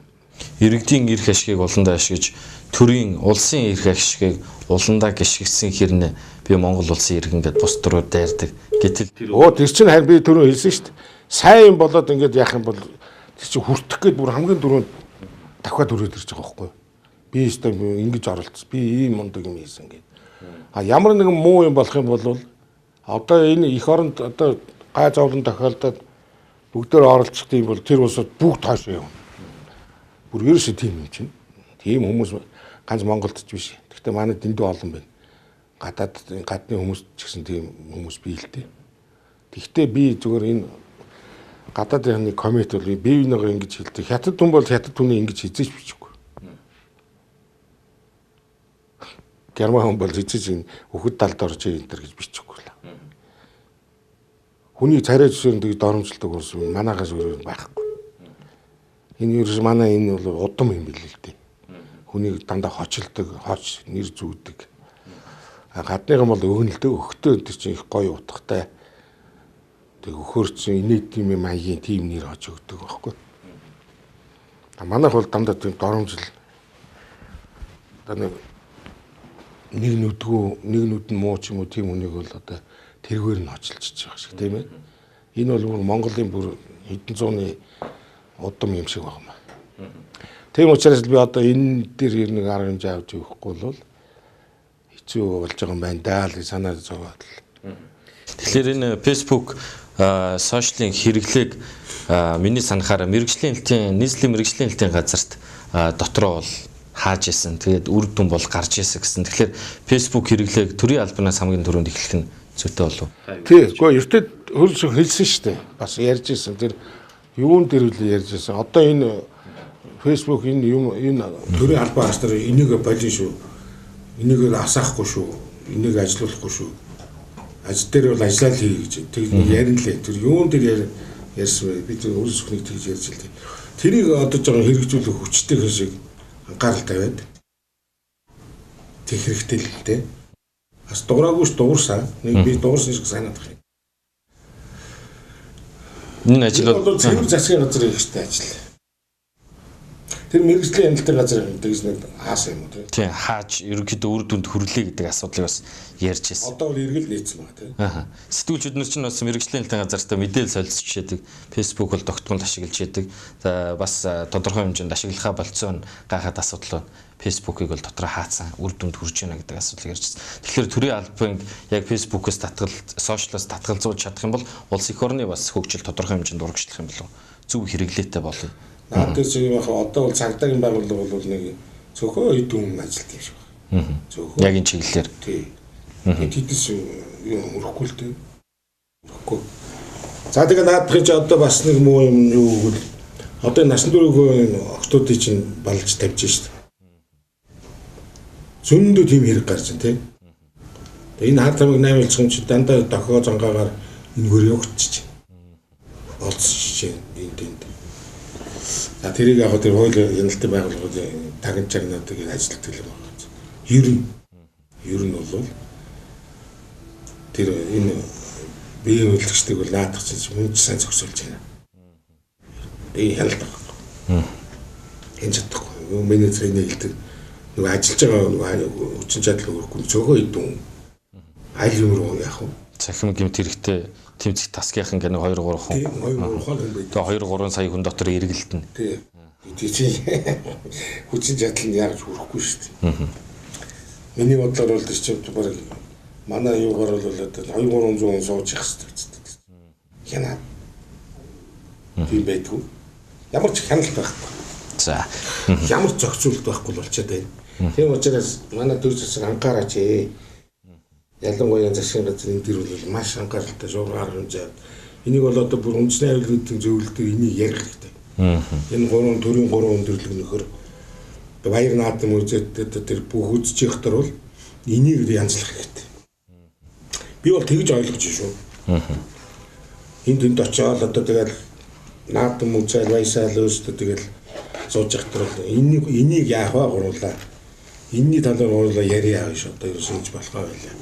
Иргэдийн эрх ашигыг уландаа ашиглаж, төрийн улсын эрх ашигыг уландаа гიშгсэн хэрнээ би Монгол улсын иргэн гэдээ бус төрөөр дайрдаг. Гэтэл тэр чинь харин би түрүү хэлсэн шүү дээ. Сайн юм болоод ингэж яах юм бол тэр чинь хүртэх гээд бүр хамгийн дөрөнд дахиад өрөөд ирж байгаа байхгүй юу? Би өөртөө ингэж оролцсон. Би ийм мундаг юм хийсэн гэдэг. А ямар нэгэн муу юм болох юм бол одоо энэ эх оронд одоо гай зовлон тохиолдоод бүгдээр оролцох юм бол тэр улсууд бүгд тоошоо явна. Бүр ерөөсөө тийм юм чинь. Тийм хүмүүс ганц Монголд ч биш. Гэхдээ манай дэндүү олон байна. Гадны хүмүүс ч гэсэн тийм хүмүүс бий л дээ. Гэхдээ би зүгээр энэ гадаадын коммент бол бие биенийгээ ингэж хэлдэг. Хятад хүн бол хятад хүний ингэж хизээж бичихгүй. Герман хүн бол хизээж хөхөд талд орж энэ төр гэж бичихгүй л. Хүний царай зүсээр тэгж доромжилдог улс манайхаас өөр байхгүй. Энэ ерөөс манай энэ бол удам юм билээ л дээ. Хүнийг дандаа хочилдог, хоч нэр зүүдэг. Гадныхан бол өгнөлтөө өгтөө тэр чинь их гоё утгатай. Тэг өхөрч инээд тийм юм аягийн тийм нэр хож өгдөг байхгүй. Манайх бол дандаа тийм доромжил. Одоо нэг нүд нь муу ч юм уу тийм үнийг бол одоо тэргээр нь очилчихж байгаа шиг тийм ээ. Энэ бол Монголын бүр хэдэн зууны удам юм шиг байна. Тийм учраас би одоо энэ дээр нэг арга хэмжээ авч явахгүй бол хэцүү болж байгаа юм байна даа гэж санаад зовоод л. Тэгэхээр энэ Facebook сошиалын хэрэглээг миний санахаараа нийслэлийн мэргэжлийн хэлтийн газарт дотроо бол хааж исэн. Тэгээд үр дүн бол гарч исэн гэсэн. Тэгэхээр Facebook хэрэглээг төрийн албанаас хамгийн түрүүнд эхлэх нь зүйтэй болов. Тий, гэхдээ эртэд хөлсөг хэлсэн шүү дээ. Бас ярьж исэн. Тэр юун дээр үл ярьж исэн. Одоо энэ Facebook энэ төрийн албанаас тэр энийг болно шүү. Энийг асаахгүй шүү. Энийг ажилуулахгүй шүү. Ажил дээр бол ажиллаа л хий гэж. Тэг ярина лээ. Тэр юун дээр ярьсан бэ? Би тэр өөрөөс хүнийг тэгж ярьж л. Тэрийг одоо жоохон хэрэгжүүлэх хүчтэй хэсэг анхаарал тавиад тэг хэрэгтэй л дээ. Бас дуураагүй ш дуурсан. Нэг би дуурсан шиг санаад байна. Энэ ажил бол цэвэр засгийн газар их штэ ажил. Тэр мэргэжлийн хяналтын газар гэдэгс нэг хаасан юм уу тийм хааж ерөнхийдөө үр дүнд хүрлээ гэдэг асуудлыг бас ярьж байсан. Одоо бол эргэл нийцсэн байна тийм. Сэтгүүлчид нар ч бас мэргэжлийн хяналтын газартаа мэдээлэл солилцож яадаг. Facebook бол тогтмол ашиглаж яадаг. За бас тодорхой хэмжээнд ашиглахаа болцсон гайхаад асуудал байна. Facebook-ыг бол дотроо хаацсан үр дүнд хүрч яана гэдэг асуудлыг ярьж байна. Тэгэхээр төрийн албанд яг Facebook-оос сошиалоос татгалзуулж чадах юм бол улс эх орны бас хөгжил тодорхой хэмжээнд урагшлах юм болов. Зөв хэрэглээтэй болъё. Надад чинь яг одоо бол цагдаагийн байгууллага бол нэг цөөхөн хэд хүн ажилтдаг юм шиг байна. Цөөхөн. Яг энэ чиглэлээр. Тий. Тэдэс юм өрөхгүй л дээ. Өрөхгүй. За тэгээ наадахын чи одоо бас нэг муу юм юу гэвэл одоо насан туршийн октоодыг чинь балж тавьж шít. Зөндөө тийм хэрэг гарч байна тий. Тэгээ энэ хар тамиг 8 илчхэм чи дандаа дохио зангаагаар энэ хөр явчихчих. Олцчих энэ тэнд. За тэрийг яг тэр хууль хяналтын байгууллагууд тагин чагнаадыг ажилтдаг юм байна. Ер нь бол тэр энэ биеийн үйлчлэгчдийг бол наадах чинь мөн сайн зохицуулж байна. Би хяналт байна. Энэ ч чадахгүй. Миний цэний хэлдэг нөгөө ажиллаж байгаа нөгөө хүчин чадал өрөхгүй цөөхөө идүүн аль юм руу яах вэ? Цахим гэмт хэрэгтэй тэмцэх тасгийнхан гэнэ 2 3 хүн. Тийм 2 3 хүн байдаг. Тэгээ 2 3 сая хүн дотор эргэлдэнэ. Тийм. Тийм хүчин чадал нь яаж хүрэхгүй шүү дээ. Миний бодлоор бол тийм баг манай юугаар бол 2 300 хүн сууж явах хэрэгтэй. Хянаа. Тийм байдгүй. Ямар ч хяналт байхгүй. За. Ямар зохицуулалт байхгүй болчиход байна. Тийм учраас манай төвч засаг анхаараач ээ. Ялангуяа засгийн газрын дээр бол маш анхааралтай шуургаар хэмжээд энийг бол одоо бүр үндэсний аюулгуудын зөвлөлтөөр энийг ярих хэрэгтэй. Энэ 3 төрийн 3 өндөрлөг нөхөр баяр наадам үзээд тэр бүх үзэж явахдаа бол энийг янзлах хэрэгтэй. Би бол тэгж ойлгож байна шүү. Энд тэнд очиод одоо тэгэл наадам үзэл баясаал өөрсдөө тэгэл сууж явахдаа энийг яах вэ гурлаа. Энэний талаар гурлаа яриа авах шүү. Одоо ерөөсөө болохоо байлаа.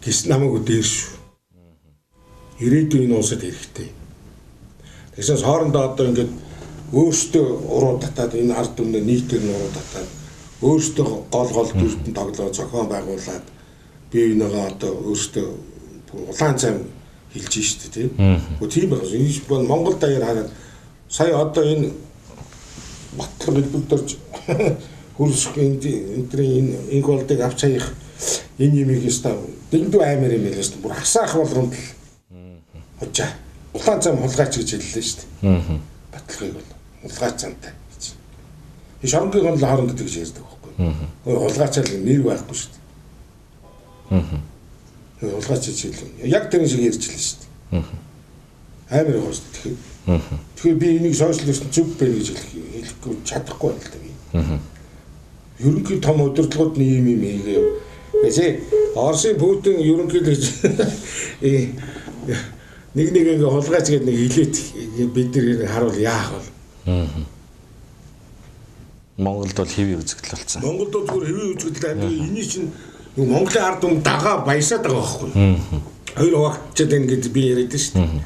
Гис намайг дээр шүү. Ирээдүйн уусад хэрэгтэй. Тэгээс хоорондоо одоо ингээд өөрсдөө уруу татаад энэ ард түмний нийтээр нь уруу татаад өөрсдөө гол дүртэн тоглоо зохион байгуулад бие бинийгаа одоо өөрсдөө улаан цайм хэлж штэ тийм. Гэхдээ тийм байх. Энэ Монгол даяар хараад сая одоо энэ батлаг илбэлдэрж хөрсөх энэ голдыг авч хаях энэ юмыг өстө дэндүү аймаар юм ялаа шүү дээ. Бүр хасаах болгонд л хожаа. Улаан цайм хулгайч гэж хэллээ шүү дээ. Батлагыг бол улгай цамтай гэж. Энэ шоронгийн гол хооронд тэгж ярьдаг байхгүй. Улгайчаал нэр байхгүй шүү дээ. Улгайч хэлээ. Яг тэр шиг ярьжлаа шүү дээ. Аймаар яваа шүү дээ. Тэгэхээр би энийг сошиалист зүг байна гэж хэлэхгүй чадахгүй байна л да би. Ерөнхий том удирдлагууд нь ийм хийгээ. Гэвч Оросын Путин ерөнхийдөө нэг ингээ хулгайч гэдэг нэг хилээд бид нар харуул яах вэ? Монголд бол хэвийн үзэгдэл болсон. Монголд бол зүгээр хэвийн үзэгдэл амиг эний чинь Монголын ард түмэн дагаа баясаад байгаа байхгүй. Хоёр хуваагдчихад байна гэдэг би яриад шүү дээ.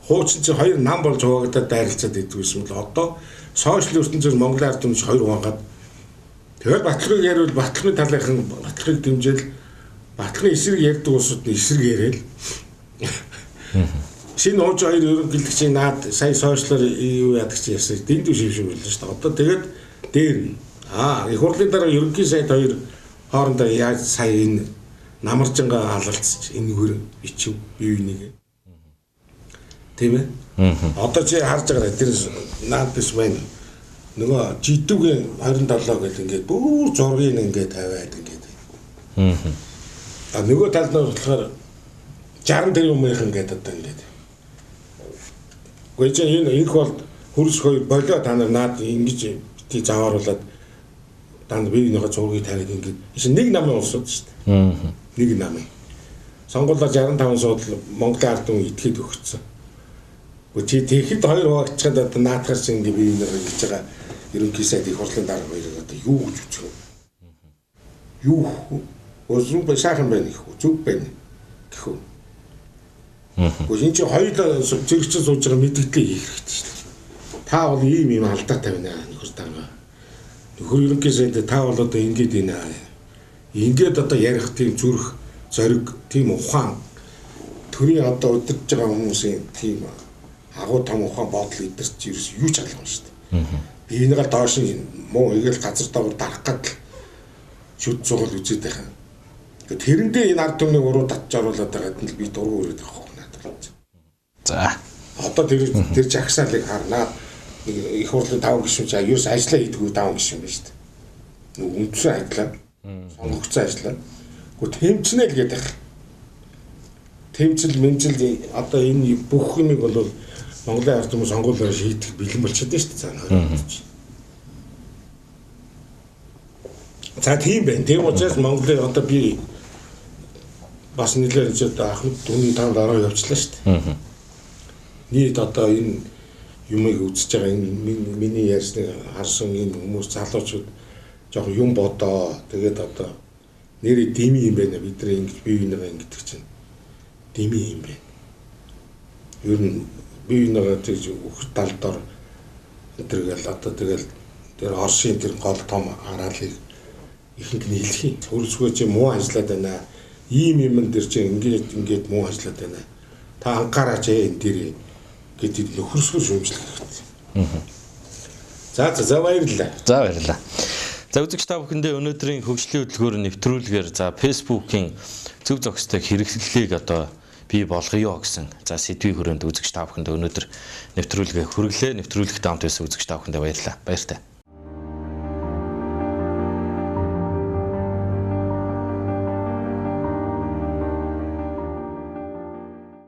Хуучин чинь хоёр нам болж хуваагдаад дайралцаад идэгсэн л одоо сошиал ертөнцөөр Монголын ард түмэн хоёр хуваагаад тэгэл батлагыг яриул батлагын талынхан батлагыг дэмжээл батлагын эсрэг ярьдаг улсууд нь эсрэг яриад шинэ ууж хоёр ерөнхийлөгчийн наад сая сошиалор юу яадаг чи ясаа дэндүү шившиг байлаа шүү дээ. Одоо тэгээд дээр их хурлын дараа ерөнхий сайд хоёр хоорондоо яаж сая энэ намаржингаа халалцж энэгээр бичв бие бинийгээ. Тийм ээ. Одоо чи харж байгаа тэр наад биш байна. Нөгөө жидүүгийн 27 гэл ингээд бүр зургийг ингээд тавиад ингээд. Нөгөө талд нь болохоор 60 тэрбумынх ингээд одоо ингээд. Гэхдээ чи энэ их бол хөрс хоёр болоо та нар наад ингэж бити завааруулад танд биенийхээ зургийг тавиад ингээд. Энэ нэг намын улсууд шүү дээ. Нэг намын. Сонгуулаар 65 суудлал Монголын ард түмэн итгэхэд өгсөн. Гэхдээ чи тэгэхэд хоёр хуваагдчихад одоо наадахаас ингээд биенийхээ хэлж байгаа ерөнхий сайд их хурлын дарга хоёроо одоо юу гэж үзэх вэ? Юу өсвөр сайхан байна гэх үү? Зүг байна гэх үү? Гэхдээ энэ чинь хоёулаа зэрэгч сууж байгаа мэдээлэл хийх хэрэгтэй шүү дээ. Та бол ийм алдаатай байна нөхөр дарга. Нөхөр ерөнхий сайд та бол одоо ингэж байна. Ингээд одоо ярих тийм зүрх зориг тийм ухаан төрийн одоо удирдах байгаа хүмүүсийн тийм агуу том ухаан бодол идэрч ерөөс юу ч алга шүү дээ. Энийгээ доош нь муу игээл газар доогор дарах гад шүд цугал үзээд байгаа. Тэрэндээ энэ ард түмнийг уруу татж оруулаад байгаад нь би дургу өрөөд байгаа хөө надад. За. Одоо тэр жагсаалыг харнаа. Их хурлын 5 гишүүн чи аюус ажиллаа хийдгүү 5 гишүүн байна шүү дээ. Нүг үндсэн ажиллаа. Сонгогдсон ажиллаа. Гэхдээ тэмцэнэ л гэдэг. Тэмцэл мэмцэл одоо энэ бүх юмыг бол Монголын ард түмэн сонгуулиар шийдэх бэлэн болчиход байна шүү дээ. За тийм байна. Тийм учраас Монголын одоо би бас нэлээд одоо ахмад түүний танд ороо явчлаа шүү дээ. Нийт одоо энэ юмыг үзэж байгаа энэ миний ярьсныг харсан энэ хүмүүс залуучууд жоох юм бодоо. Тэгээд одоо нэрээ дими юм байна. Бид нар ингэж бие бинийгаа ингэдэг чинь дими юм байна. Ер нь бие бинийгаа тэгж өгөх талдаар тэргээл одоо тэгэл тэр Оросын тэр гол том хараалыг ихэнх нь хэлхий. Хөрсгөө чи муу ажиллаад байна. Ийм юм дэр чи ингээд муу ажиллаад байна. Та анхаараач энэ дээр гэдэг нөхөрсгөө шүүмжлэх хэрэгтэй. За баярлалаа. За баярлалаа. За үзэгч та бүхэндээ өнөөдрийн хөгжлийн хөтөлбөр нэвтрүүлгээр за Facebook-ийн зөв зохистой хэрэглэлийг одоо бий болгоё гэсэн за сэдвийн хүрээнд үзэгч та бүхэндээ өнөөдөр нэвтрүүлгээ хүргэлээ. Нэвтрүүлэгт хамт байсан үзэгч та бүхэндээ баярлалаа. Баяртай.